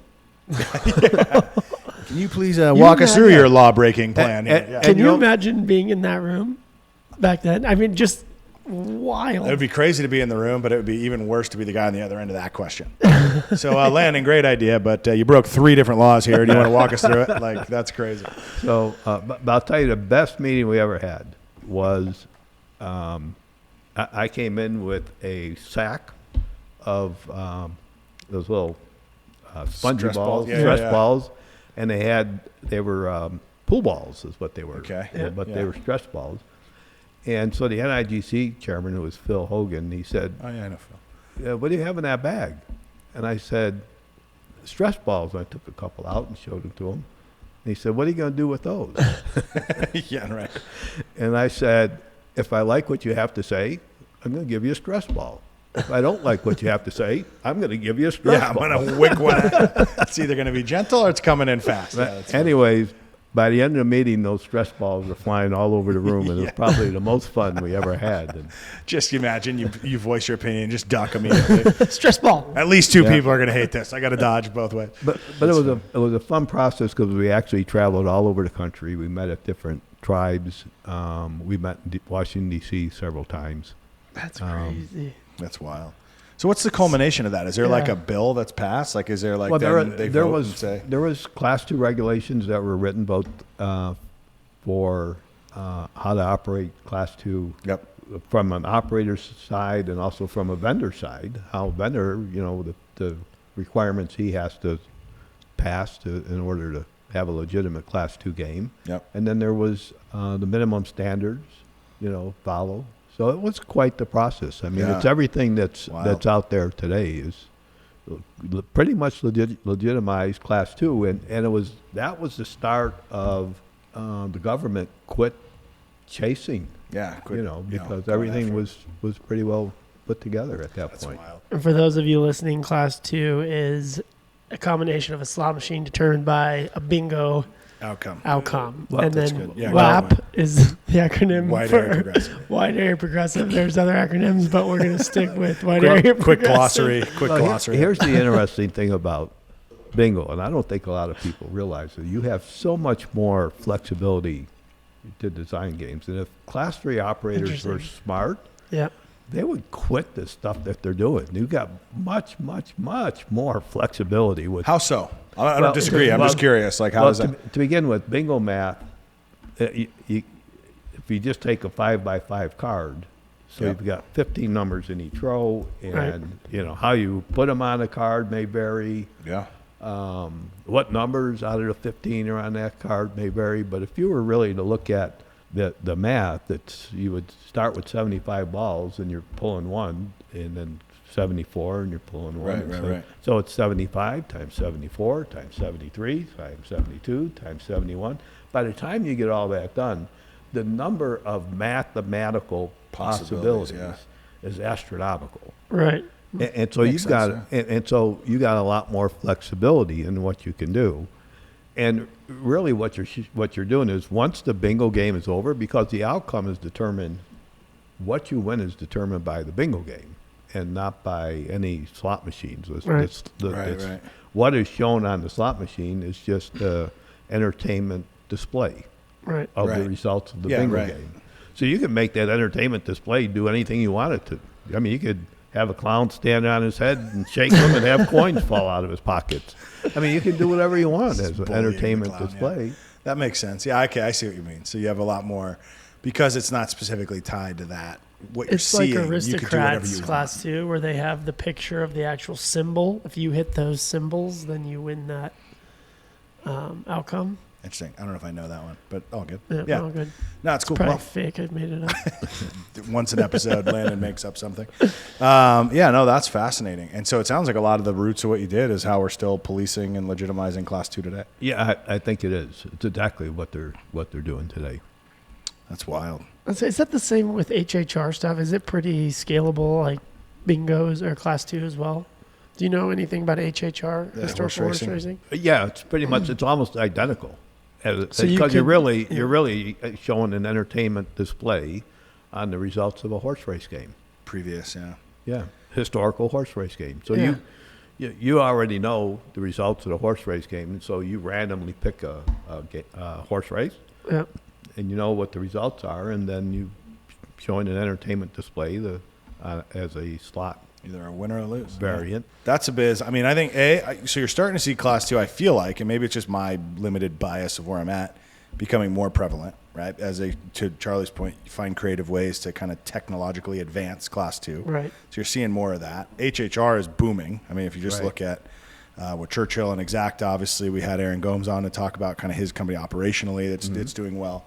Can you please walk us through your law-breaking plan? Can you imagine being in that room back then? I mean, just wild. It would be crazy to be in the room, but it would be even worse to be the guy on the other end of that question. So, Landon, great idea, but you broke 3 different laws here. Do you want to walk us through it? Like, that's crazy. So, but I'll tell you, the best meeting we ever had was I came in with a sack of those little spongy Stress balls. balls, stress balls, and they were pool balls is what they were. Okay. But they were stress balls. And so the NIGC chairman, who was Phil Hogan, he said, Oh, yeah, I know Phil. what do you have in that bag? And I said, stress balls. And I took a couple out and showed them to him. And he said, what are you going to do with those? Yeah, right. And I said, if I like what you have to say, I'm going to give you a stress ball. If I don't like what you have to say, I'm going to give you a stress ball. I'm going to wick one out. It's either going to be gentle or it's coming in fast. Yeah, anyways, by the end of the meeting, those stress balls were flying all over the room, and it was probably the most fun we ever had. And just imagine you voice your opinion, just duck immediately. Stress ball. At least 2 people are going to hate this. I got to dodge both ways. But it was a fun process because we actually traveled all over the country. We met at different tribes. We met in Washington D.C. several times. That's crazy. That's wild. So what's the culmination of that? Is there like a bill that's passed? Like, is there like there was Class 2 regulations that were written both for how to operate Class 2 from an operator's side and also from a vendor side. How a vendor, the requirements he has to pass in order to have a legitimate Class 2 game. Yep. And then there was the minimum standards, follow. So it was quite the process. I mean, it's everything that's out there today is pretty much legitimized Class 2, and that was the start of the government quit chasing. Yeah, because everything was pretty well put together at that point. Wild. And for those of you listening, Class 2 is a combination of a slot machine determined by a bingo outcome. Well, and then Yeah, WAP is the acronym Wide for Area Progressive. Wide Area Progressive. There's other acronyms, but we're going to stick with Wide Area Progressive. Quick glossary. Here's the interesting thing about bingo, and I don't think a lot of people realize that you have so much more flexibility to design games. And if Class 3 operators were smart, they would quit the stuff that they're doing. You've got much, much, much more flexibility with. How so? I don't disagree. I'm just curious. Like, how does that? To begin with, bingo math, if you just take a 5x5 card, so you've got 15 numbers in each row, and how you put them on a card may vary. Yeah. What numbers out of the 15 are on that card may vary. But if you were really to look at the math, you would start with 75 balls, and you're pulling one, and then 74, and you're pulling one. Right. So it's 75 times 74 times 73 times 72 times 71. By the time you get all that done, the number of mathematical possibilities is astronomical. Right. And so you got a lot more flexibility in what you can do. And really what you're doing is, once the bingo game is over, because the outcome is determined, what you win is determined by the bingo game and not by any slot machines. What is shown on the slot machine is just the entertainment display of the results of the bingo game. So you can make that entertainment display do anything you want it to. I mean, you could have a clown stand on his head and shake him and have coins fall out of his pockets. I mean, you can do whatever you want as an entertainment display. Yeah. That makes sense. Yeah, okay, I see what you mean. So you have a lot more, because it's not specifically tied to that. What you're seeing, like you could do whatever you Class want. 2, where they have the picture of the actual symbol. If you hit those symbols, then you win that outcome. Interesting. I don't know if I know that one, but all good. Yeah. All good. No, it's cool. Probably fake. I made it up. Once an episode, Landon makes up something. That's fascinating. And so it sounds like a lot of the roots of what you did is how we're still policing and legitimizing Class 2 today. Yeah, I think it is. It's exactly what they're doing today. That's wild. Is that the same with HHR stuff? Is it pretty scalable, like bingos or Class 2 as well? Do you know anything about HHR, historical horse racing? Yeah, it's pretty much. It's almost identical. Because you're really showing an entertainment display on the results of a horse race game. Previous, historical horse race game. So you already know the results of the horse race game, and so you randomly pick a horse race, Yep. and you know what the results are, and then you showing an entertainment display as a slot Either a win or a lose. variant. That's a biz. I mean, I think so you're starting to see Class 2, I feel like, and maybe it's just my limited bias of where I'm at, becoming more prevalent, right? To Charlie's point, you find creative ways to kind of technologically advance Class 2. Right. So you're seeing more of that. HHR is booming. I mean, if you just Right. look at with Churchill and Exact, obviously, we had Aaron Gomes on to talk about kind of his company operationally. It's doing well.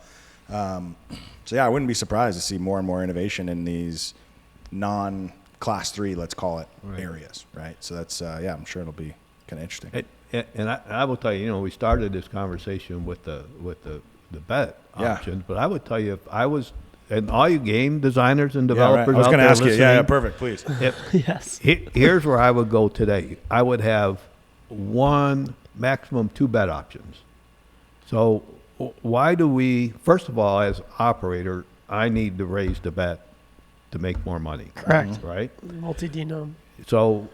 So yeah, I wouldn't be surprised to see more and more innovation in these non-Class 3, let's call it, areas, right? So that's I'm sure it'll be kind of interesting. And I will tell you, we started this conversation with the bet options, but I would tell you, if I was, and all you game designers and developers I was out going to there ask you. listening, Yeah, perfect, please. Yes. Here's where I would go today. I would have one, maximum 2 bet options. So why do we, first of all, as operator, I need to raise the bet to make more money. Correct. Right? Multi-denom. So,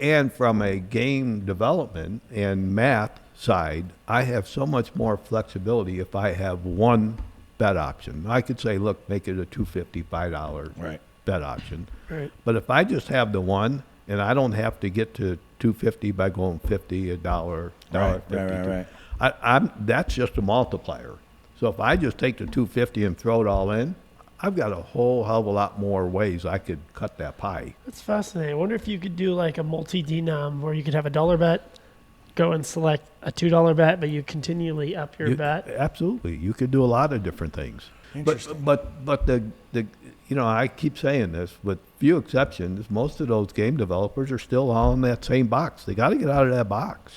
and from a game development and math side, I have so much more flexibility if I have one bet option. I could say, look, make it a $255 Right. bet option. Right. But if I just have the one, and I don't have to get to $250 by going 50, $1, Right, $1.50. right. That's just a multiplier. So if I just take the 250 and throw it all in, I've got a whole hell of a lot more ways I could cut that pie. That's fascinating. I wonder if you could do like a multi-denom where you could have a $1 bet, go and select a $2 bet, but you continually up your bet. Absolutely, you could do a lot of different things. Interesting. But the I keep saying this, with few exceptions, most of those game developers are still all in that same box. They got to get out of that box.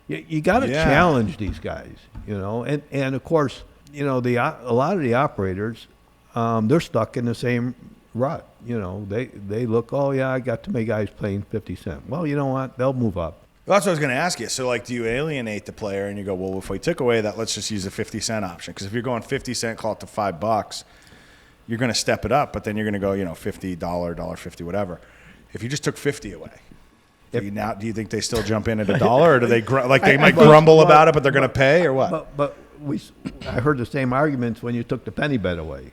You got to challenge these guys, and of course, a lot of the operators, they're stuck in the same rut. They look, oh yeah, I got too many guys playing 50 cent. Well, you know what? They'll move up. Well, that's what I was going to ask you. So, like, do you alienate the player and you go, well, if we took away that, let's just use a 50-cent option? Because if you're going 50 cent, call it to $5, you're going to step it up, but then you're going to go, $50, $1.50, whatever. If you just took 50 away, do you think they still jump in at $1, or do they might grumble about it, but they're going to pay, or what? But I heard the same arguments when you took the penny bet away.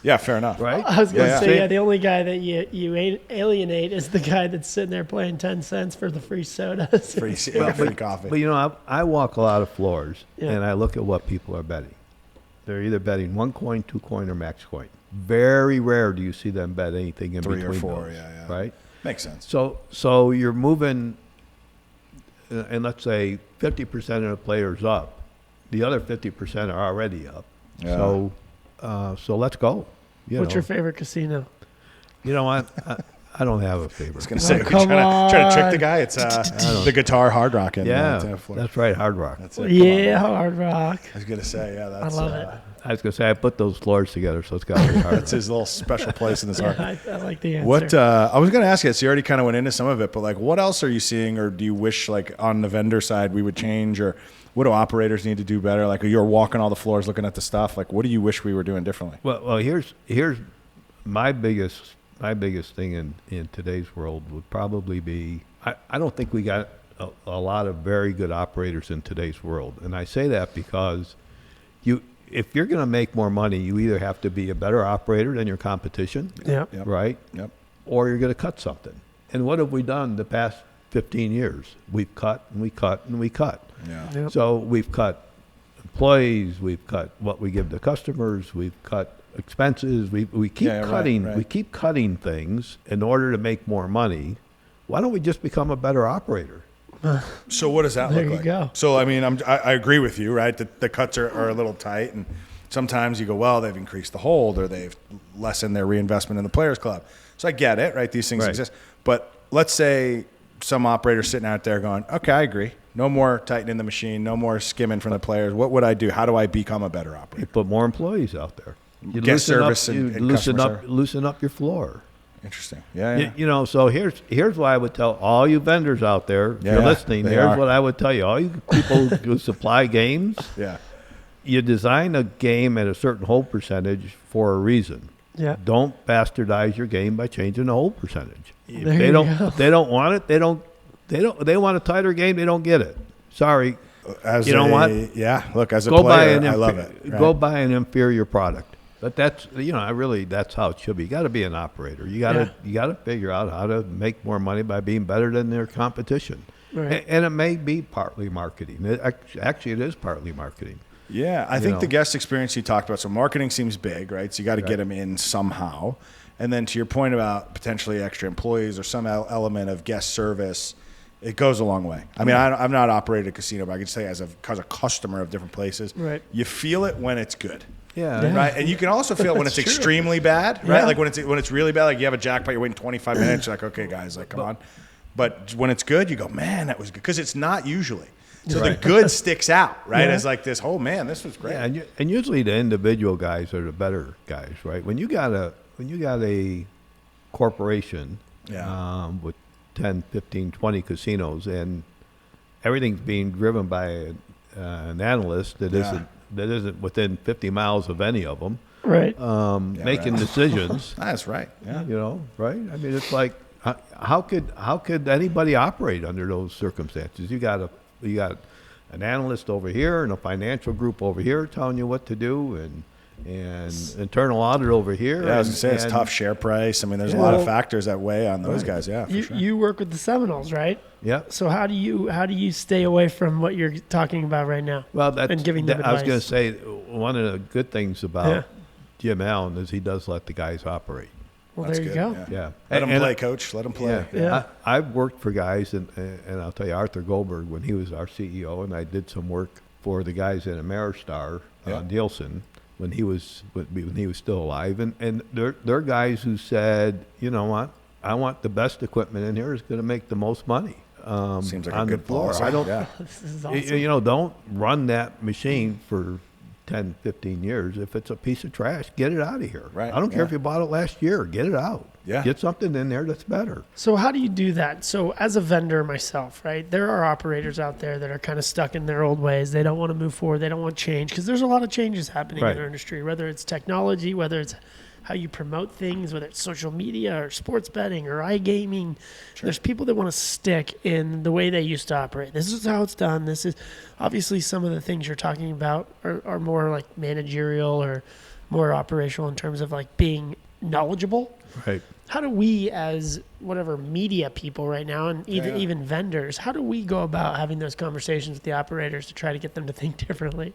Yeah, fair enough. Right? I was going to Yeah, say, yeah. the only guy that you alienate is the guy that's sitting there playing 10 cents for the free sodas. Free coffee. But I walk a lot of floors, Yeah. and I look at what people are betting. They're either betting 1 coin, 2 coin, or max coin. Very rare do you see them bet anything in 3 between or 4, those, yeah. right? Makes sense. So you're moving, and let's say 50% of the players up. The other 50% are already up. Yeah. So let's go. What's your favorite casino? You know what? I don't have a I was favorite. going to say, come trying to trick the on. guy. It's the guitar Hard Rock. That's right, Hard Rock. That's it. Yeah, Hard Rock. I was going to say, that's I love it. I was going to say, I put those floors together, so it's got to be Hard That's his little special place in this heart. I like the answer. What I was going to ask you, so you already kind of went into some of it, but like, what else are you seeing, or do you wish, like, on the vendor side we would change, or what do operators need to do better? Like, you're walking all the floors, looking at the stuff. Like, what do you wish we were doing differently? Well, here's my biggest thing in today's world would probably be, I don't think we got a lot of very good operators in today's world, and I say that because if you're going to make more money, you either have to be a better operator than your competition, Yeah. Yep. right? Yep. Or you're going to cut something. And what have we done the past 15 years? We've cut and we cut and we cut. Yeah. Yep. So we've cut employees, we've cut what we give to customers, we've cut expenses, we keep Yeah, right, cutting right. we keep cutting things in order to make more money. Why don't we just become a better operator? So what does that There look you like? go. So, I mean, I agree with you, right? The cuts are a little tight, and sometimes you go, well, they've increased the hold, or they've lessened their reinvestment in the Players Club. So I get it, right? These things Right. exist. But let's say some operator sitting out there going, okay, I agree. No more tightening the machine, no more skimming from the players. What would I do? How do I become a better You operator? put more employees out there. You Guest service and customer service. loosen up your floor. Interesting. Yeah. So here's what I would tell all you vendors out there. If Yeah, you're listening, they here's are. what I would tell you. All you people who supply games, Yeah. you design a game at a certain hold percentage for a reason. Yeah. Don't bastardize your game by changing the hold percentage. There you go. If they don't want it, they don't They want a tighter game. They don't get it. Sorry. You know what? Yeah. Look, as a Go buy player, I love it. Right? Go buy an inferior product. But that's that's how it should be. You got to be an operator. You got to figure out how to make more money by being better than their competition. Right. And it may be partly marketing. Actually, it is partly marketing. Yeah, I think the guest experience you talked about. So marketing seems big, right? So you got to get them in somehow. And then to your point about potentially extra employees or some element of guest service, it goes a long way. I mean, I've not operated a casino, but I can say as a customer of different places, right. You feel it when it's good. Yeah. Right. And you can also feel it when it's true. extremely bad, right? Yeah. Like when it's really bad, like you have a jackpot, you're waiting 25 minutes, you're like, okay, guys, like, come on. But when it's good, you go, man, that was good. Because it's not usually. So the good sticks out, right? Yeah. As like this, oh man, this was great. Yeah, and usually the individual guys are the better guys, right? When you got a corporation with 10, 15, 20 casinos and everything's being driven by an analyst that isn't within 50 miles of any of them, Right. making decisions. That's right. Yeah. Right? I mean, it's like how could anybody operate under those circumstances? You got an analyst over here and a financial group over here telling you what to do, and internal audit over here. Yeah, I was gonna say it's tough share price. I mean, there's a lot of factors that weigh on those guys. Yeah, for sure. You work with the Seminoles, right? Yeah. So how do you stay away from what you're talking about right now? Well, and giving them I was advice? going to say one of the good things about Jim Allen is he does let the guys operate. Well, That's there you good, go. Yeah. Let them play, coach. Let them play. Yeah. I've worked for guys, and I'll tell you, Arthur Goldberg, when he was our CEO, and I did some work for the guys in Ameristar, Nielsen, when he was still alive, and they're guys who said, you know what, I want the best equipment in here is going to make the most money. Seems like on a good the floor. policy. I don't. This is awesome. Don't run that machine for 10, 15 years. If it's a piece of trash, get it out of here. Right, I don't care yeah. if you bought it last year. Get it out. Yeah. Get something in there that's better. So how do you do that? So as a vendor myself, right, there are operators out there that are kind of stuck in their old ways. They don't want to move forward. They don't want change because there's a lot of changes happening Right. in our industry, whether it's technology, whether it's how you promote things, whether it's social media or sports betting or iGaming. There's people that want to stick in the way they used to operate. This is how it's done. This is obviously some of the things you're talking about are more like managerial or more operational in terms of like being knowledgeable. Right. How do we, as whatever media people right now, and even vendors, how do we go about having those conversations with the operators to try to get them to think differently?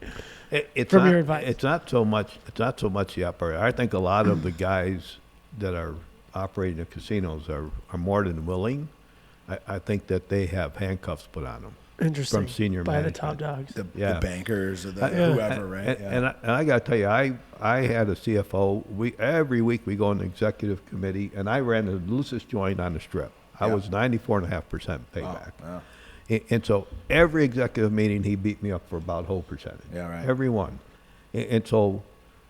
It's From not, your advice. It's not so much the operator. I think a lot of the guys that are operating the casinos are more than willing. I think that they have handcuffs put on them. Interesting. From senior by management. the top dogs. The bankers or the Yeah. whoever, right? And I got to tell you, I had a CFO. Every week we go on the executive committee, and I ran the loosest joint on the strip. I was 94.5% payback. Wow. And so every executive meeting, he beat me up for about whole percentage. Yeah, right. Every one. And so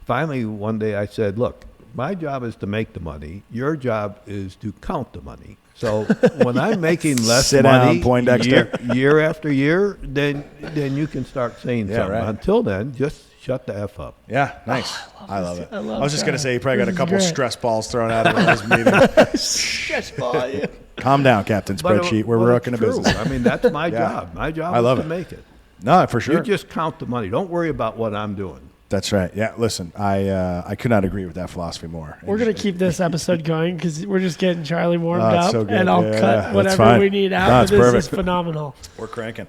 finally one day I said, look, my job is to make the money. Your job is to count the money. So when I'm making less Sit down, money Poindexter. year after year, then you can start saying something. right. Until then, just shut the F up. Yeah, nice. I love it. I love was just that. going to say, you probably got This a is couple great. stress balls thrown out of his meeting. Stretch ball, yeah. Calm down, Captain Spreadsheet. We're But working a it's true. business. I mean, that's my job. My job I love is to it. make it. No, for sure. You just count the money. Don't worry about what I'm doing. That's right. Yeah, listen, I could not agree with that philosophy more. We're going to keep this episode going because we're just getting Charlie warmed Oh, it's up, so good. and I'll Yeah, cut that's whatever fine. we need out. No, but it's this perfect. is phenomenal. We're cranking.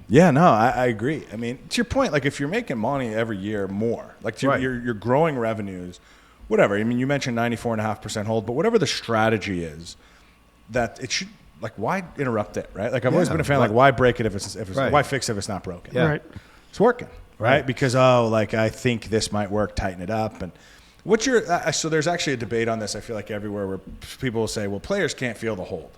Yeah, no, I agree. I mean, to your point, like if you're making money every year more, like Right. you're growing revenues, whatever. I mean, you mentioned 94.5% hold, but whatever the strategy is, that it should, like, why interrupt it, right? Like I've always been a fan, like why break it if it's Right. why fix it if it's not broken? Yeah. Right. It's working, right? Right. Because I think this might work. Tighten it up. And what's your so there's actually a debate on this. I feel like everywhere where people will say, well, players can't feel the hold.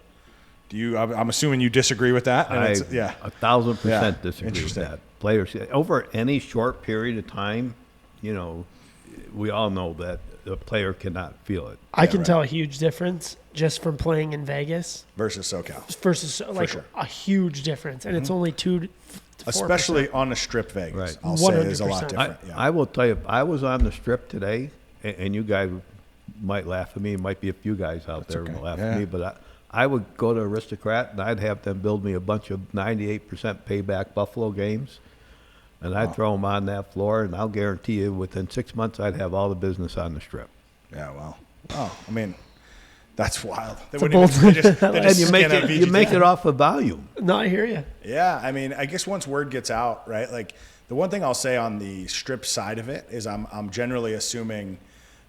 Do you? I'm assuming you disagree with that. And I it's, 1,000% Yeah. disagree with Interesting. that. Players over any short period of time, we all know that the player cannot feel it. I can tell a huge difference just from playing in Vegas versus SoCal, versus like sure. a huge difference, and it's only 2 to 4%. especially on the strip Vegas. Right. I'll say is a lot 100%. different. I will tell you, if I was on the strip today, and you guys might laugh at me, might be a few guys out there who okay. will laugh Yeah. at me, but I would go to Aristocrat and I'd have them build me a bunch of 98% payback Buffalo games. And I'd throw them on that floor, and I'll guarantee you within 6 months I'd have all the business on the strip. Yeah, well. Oh, I mean, that's wild. They a bold- they just And you make scan out it VGT. off of volume. No, I hear you. Yeah, I mean, I guess once word gets out, right? Like the one thing I'll say on the strip side of it is I'm generally assuming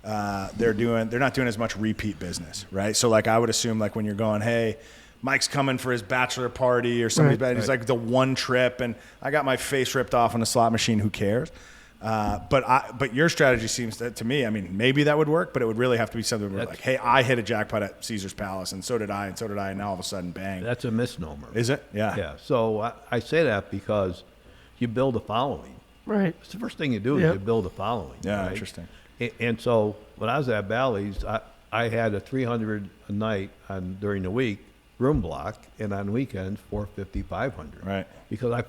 they're not doing as much repeat business, right? So like I would assume like when you're going, hey, Mike's coming for his bachelor party or somebody's Right. It's like the one trip, and I got my face ripped off on a slot machine. Who cares? But your strategy seems to me, I mean, maybe that would work, but it would really have to be something where like, hey, I hit a jackpot at Caesar's Palace, and so did I, and now all of a sudden, bang. That's a misnomer. Is it? Yeah. Yeah. So I say that because you build a following. Right. It's the first thing you do Yep. is you build a following. Yeah, right? interesting. And so when I was at Bally's, I had a 300 a night during the week room block, and on weekends 450, 500. Right. Because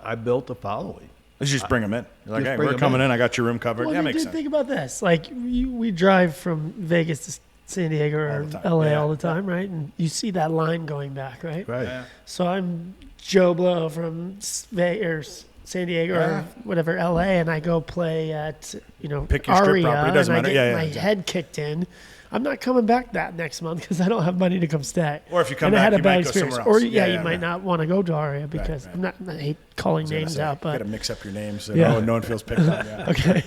I built a following. Let's just bring them in. You're like, Just hey, bring we're 'em coming in. in. I got your room covered. Well, Yeah, dude, makes sense. think about this. Like, we drive from Vegas to San Diego or All the time. LA Yeah. all the time, right? And you see that line going back, right? Right. Yeah. So I'm Joe Blow from San Diego Yeah. or whatever, LA, and I go play at, Pick your strip Aria, property, doesn't and matter. I get Yeah, my yeah. head kicked in. I'm not coming back that next month because I don't have money to come stay. Or if you come and I back, had a you bad might go experience. somewhere else. Or Yeah, you yeah, might right. not want to go to Aria because right. I hate calling names out, You got but to mix up your names so Yeah. no one feels picked on. Yeah. okay.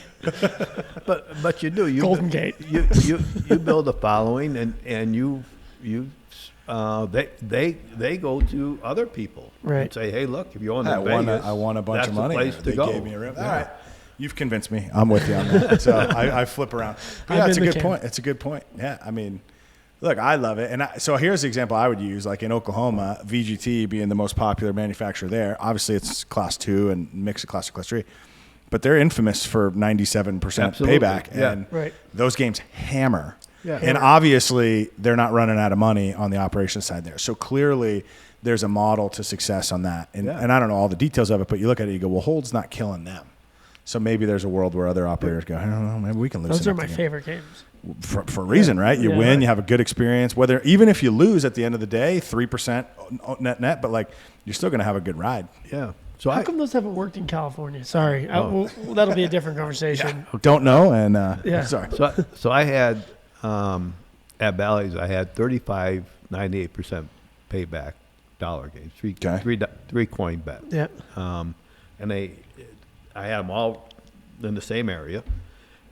But you do. Golden Gate. You build a following, and they go to other people Right. and say, hey, look, if you own I in won, Vegas, I won a bunch that's of the money. place They to go. gave me a room. Yeah. All right. You've convinced me. I'm with you on that. So I flip around. But I'm yeah, it's a in the good camp. point. It's a good point. Yeah, I mean, look, I love it. And so here's the example I would use. Like in Oklahoma, VGT being the most popular manufacturer there. Obviously, it's class 2 and mix of class 2, class 3. But they're infamous for 97% Absolutely. payback. Yeah. And Right. those games hammer. Yeah. And obviously, they're not running out of money on the operations side there. So clearly, there's a model to success on that. And, Yeah. and I don't know all the details of it, but you look at it, you go, well, Hold's not killing them. So maybe there's a world where other operators go, I don't know, maybe we can lose. Those are my favorite games. For a reason, right? You Yeah. win, Right. you have a good experience. Whether even if you lose at the end of the day, 3% net, but like you're still going to have a good ride. Yeah. So How come those haven't worked in California? Sorry. Oh. Well, that'll be a different conversation. Don't know, and Yeah. sorry. So I had at Bally's, I had 35, 98% payback dollar games, three coin bet. Yeah. And I had them all in the same area,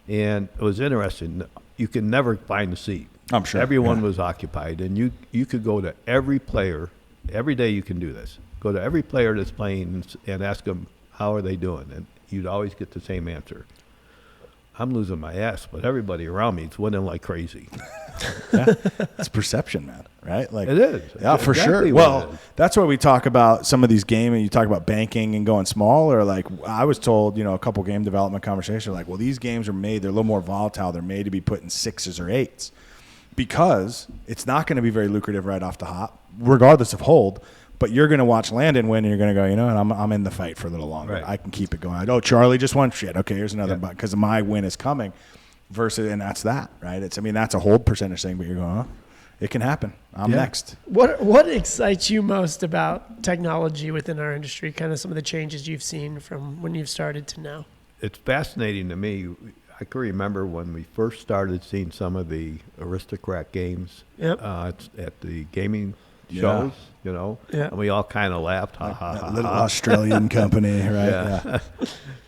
and it was interesting. You could never find a seat. I'm sure, Everyone yeah. was occupied, and you could go to every player. Every day you can do this. Go to every player that's playing and ask them how are they doing, and you'd always get the same answer. I'm losing my ass, but everybody around me is winning like crazy. It's perception, man, right? Like It is. Yeah, It's for exactly sure. what it Well, is. that's why we talk about some of these games, and you talk about banking and going small, or like I was told, a couple game development conversations, like, well, these games are made, they're a little more volatile. They're made to be put in 6s or 8s because it's not going to be very lucrative right off the hop, regardless of hold. But you're going to watch Landon win, and you're going to go, what, I'm in the fight for a little longer. Right. I can keep it going. Oh, Charlie just won. Shit. Okay, here's another Yeah. because my win is coming. Versus, and that's that, right? That's a hold percentage thing, but you're going, it can happen. I'm Yeah. next. What excites you most about technology within our industry? Kind of some of the changes you've seen from when you've started to now. It's fascinating to me. I can remember when we first started seeing some of the Aristocrat games Yep. at the gaming Yeah. shows, Yeah. and we all kind of laughed, ha ha That ha. little ha. Australian company, right? Yeah.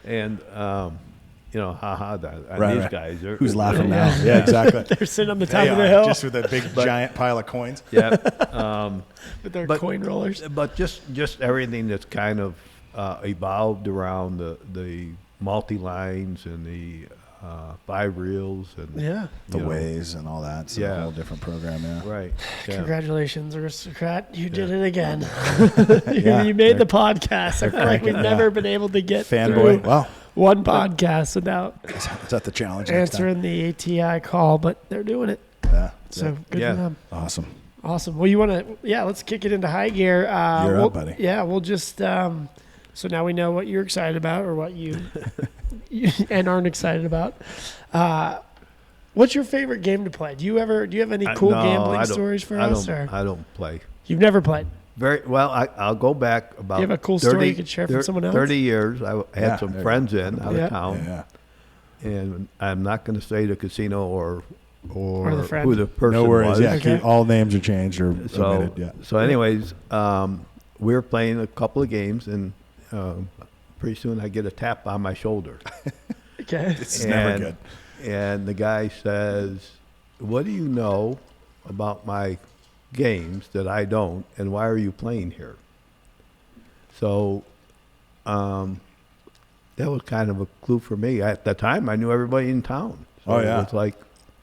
And ha ha, Right, these right. guys. Who's laughing now? Yeah. Yeah, exactly. They're sitting on the top They of the are, hill just with a big giant pile of coins. Yeah. with their but- coin rollers. But just everything that's kind of evolved around the multi-lines and the 5 reels and Yeah. The you know, ways and all that. It's a Yeah. whole different program, yeah. Right. Yeah. Congratulations, Aristocrat. You did it again. Yeah. You made the podcast. I feel like we've Yeah. never been able to get Fanboy. through Well, one podcast without is that the challenge next time? answering the ATI call, but they're doing it. Yeah. So good Yeah. for them. Awesome. Awesome. Well, you want to, let's kick it into high gear. You're we'll, up, buddy. Yeah, we'll just, so now we know what you're excited about or what you and aren't excited about. What's your favorite game to play? Do you have any cool gambling stories for us? Or I don't play. you've never played? Very well. I'll go back about. Do you have a cool 30, story you could share from someone else? 30 years. I had Yeah, some there you friends go. out Yeah. of town, and I'm not going to say the casino or Or the friend. who the person No worries. was. Yeah, Okay. all names are changed or So, omitted. Yeah. so anyways, we were playing a couple of games, and pretty soon I get a tap on my shoulder. Okay. This is never good. And the guy says, "What do you know about my games that I don't, and why are you playing here?" So that was kind of a clue for me. At the time, I knew everybody in town. So Oh, yeah. It was like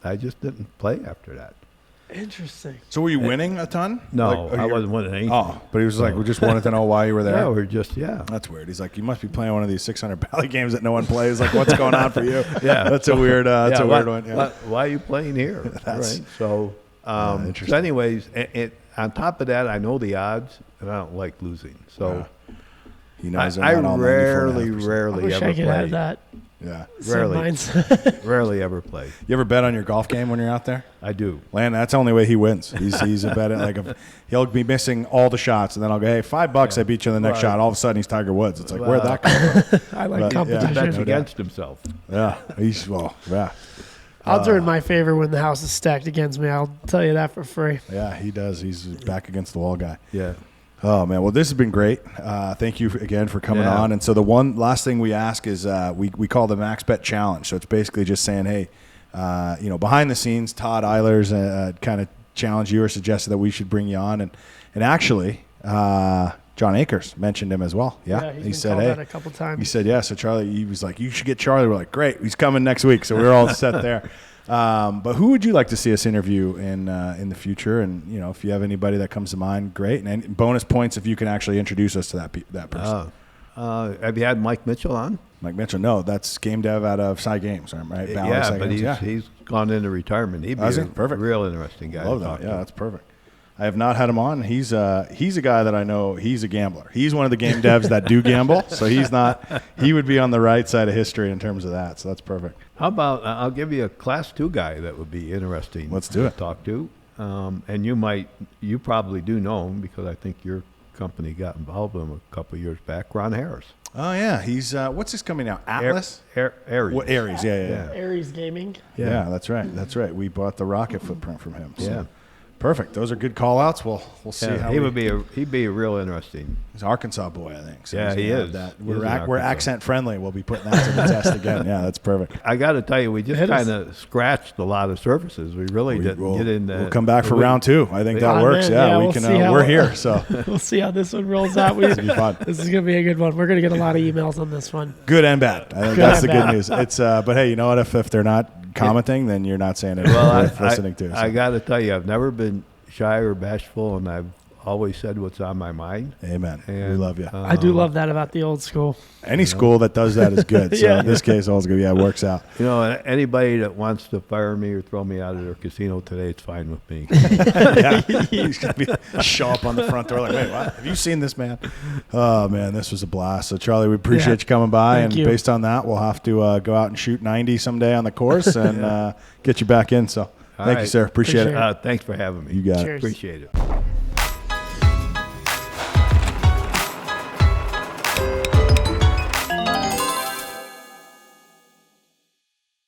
I just didn't play after that. Interesting. So were you winning a ton? No, Like, I you're- wasn't winning anything. Oh, but he was like, we just wanted to know why you were there. Yeah, we're just, yeah. That's weird. He's like, you must be playing one of these 600 bally games that no one plays. Like, what's going on for you? Yeah. That's a weird. That's Yeah, a weird one. Yeah. Why are you playing here? That's- right. So, interesting. so anyways, on top of that, I know the odds, and I don't like losing. So He knows they're I not all 94.5%. I rarely wish ever I could play. have that Yeah. same Rarely. mindset. Rarely ever play. You ever bet on your golf game when you're out there? I do. Land, that's the only way he wins. He's a bet like he'll be missing all the shots, and then I'll go, hey, $5, I beat you in the next Right. shot. All of a sudden, he's Tiger Woods. It's like, where'd that come from? I like But, yeah. competition. Bets No doubt. against himself. Yeah, yeah, Odds are in my favor when the house is stacked against me. I'll tell you that for free. yeah. He does. He's a back against the wall guy. Yeah. Oh man, well this has been great. Thank you again for coming Yeah. on. And so the one last thing we ask is we call the MaxBet Challenge. So it's basically just saying, hey, behind the scenes, Todd Eilers kind of challenged you or suggested that we should bring you on, and actually John Akers mentioned him as well. Yeah, he's he been said, called hey, out a couple times. he said, yeah. So Charlie, he was like, you should get Charlie. We're like, great, he's coming next week. So we're all set there. But who would you like to see us interview in the future? And if you have anybody that comes to mind, great. And bonus points if you can actually introduce us to that person. Have you had Mike Mitchell on? Mike Mitchell, no, that's game dev out of Cy Games, right? Valley Yeah, Cy but Games, he's gone into retirement. He'd be Has he? a Perfect. real interesting guy. Love to that. talk Yeah, to. that's perfect. I have not had him on. He's a guy that I know. He's a gambler. He's one of the game devs that do gamble. So he's not. He would be on the right side of history in terms of that. So that's perfect. How about I'll give you a Class 2 guy that would be interesting. Let's do to it. Talk to, and you probably do know him because I think your company got involved with him a couple of years back. Ron Harris. Oh yeah, he's what's this coming out? Atlas. Aries. Well, Aries. Yeah. Aries Gaming. Yeah, that's right. That's right. We bought the rocket footprint from him. So. Yeah. Perfect. Those are good call outs. We'll see Yeah, how he'd be a real interesting. He's an Arkansas boy, I think. So Yeah, he's he gonna have is. That. He We're, is an we're Arkansas. accent friendly. We'll be putting that to the test again. Yeah, that's perfect. I got to tell you, we just Hit us. kind of scratched a lot of surfaces. We really didn't get in. We'll come back for round 2. I think that Oh, works. man, Yeah, yeah, we we'll can. see how We're it- here, so We'll see how this one rolls out. it'll be fun. This is going to be a good one. We're going to get a lot of emails on this one. Good and bad. I think Good that's the and good bad. news. It's but hey, you know what? If they're not commenting, then you're not saying it. Well, worth listening to. I So. got to tell you, I've never been shy or bashful, and I've always said what's on my mind. Amen. We And, love you. I do love that about the old school. Any school that does that is good. So Yeah. in this case, all's good. Yeah, it works out. You know, anybody that wants to fire me or throw me out of their casino today, it's fine with me. Yeah, he's gonna show up on the front door like, wait, what? Have you seen this man? Oh man, this was a blast. So Charlie, we appreciate Yeah. you coming by, Thank and you. based on that, we'll have to go out and shoot 90 someday on the course and get you back in. So thank you, right. sir. Appreciate Appreciate it. Thanks for having me. You got it. Cheers. Appreciate it.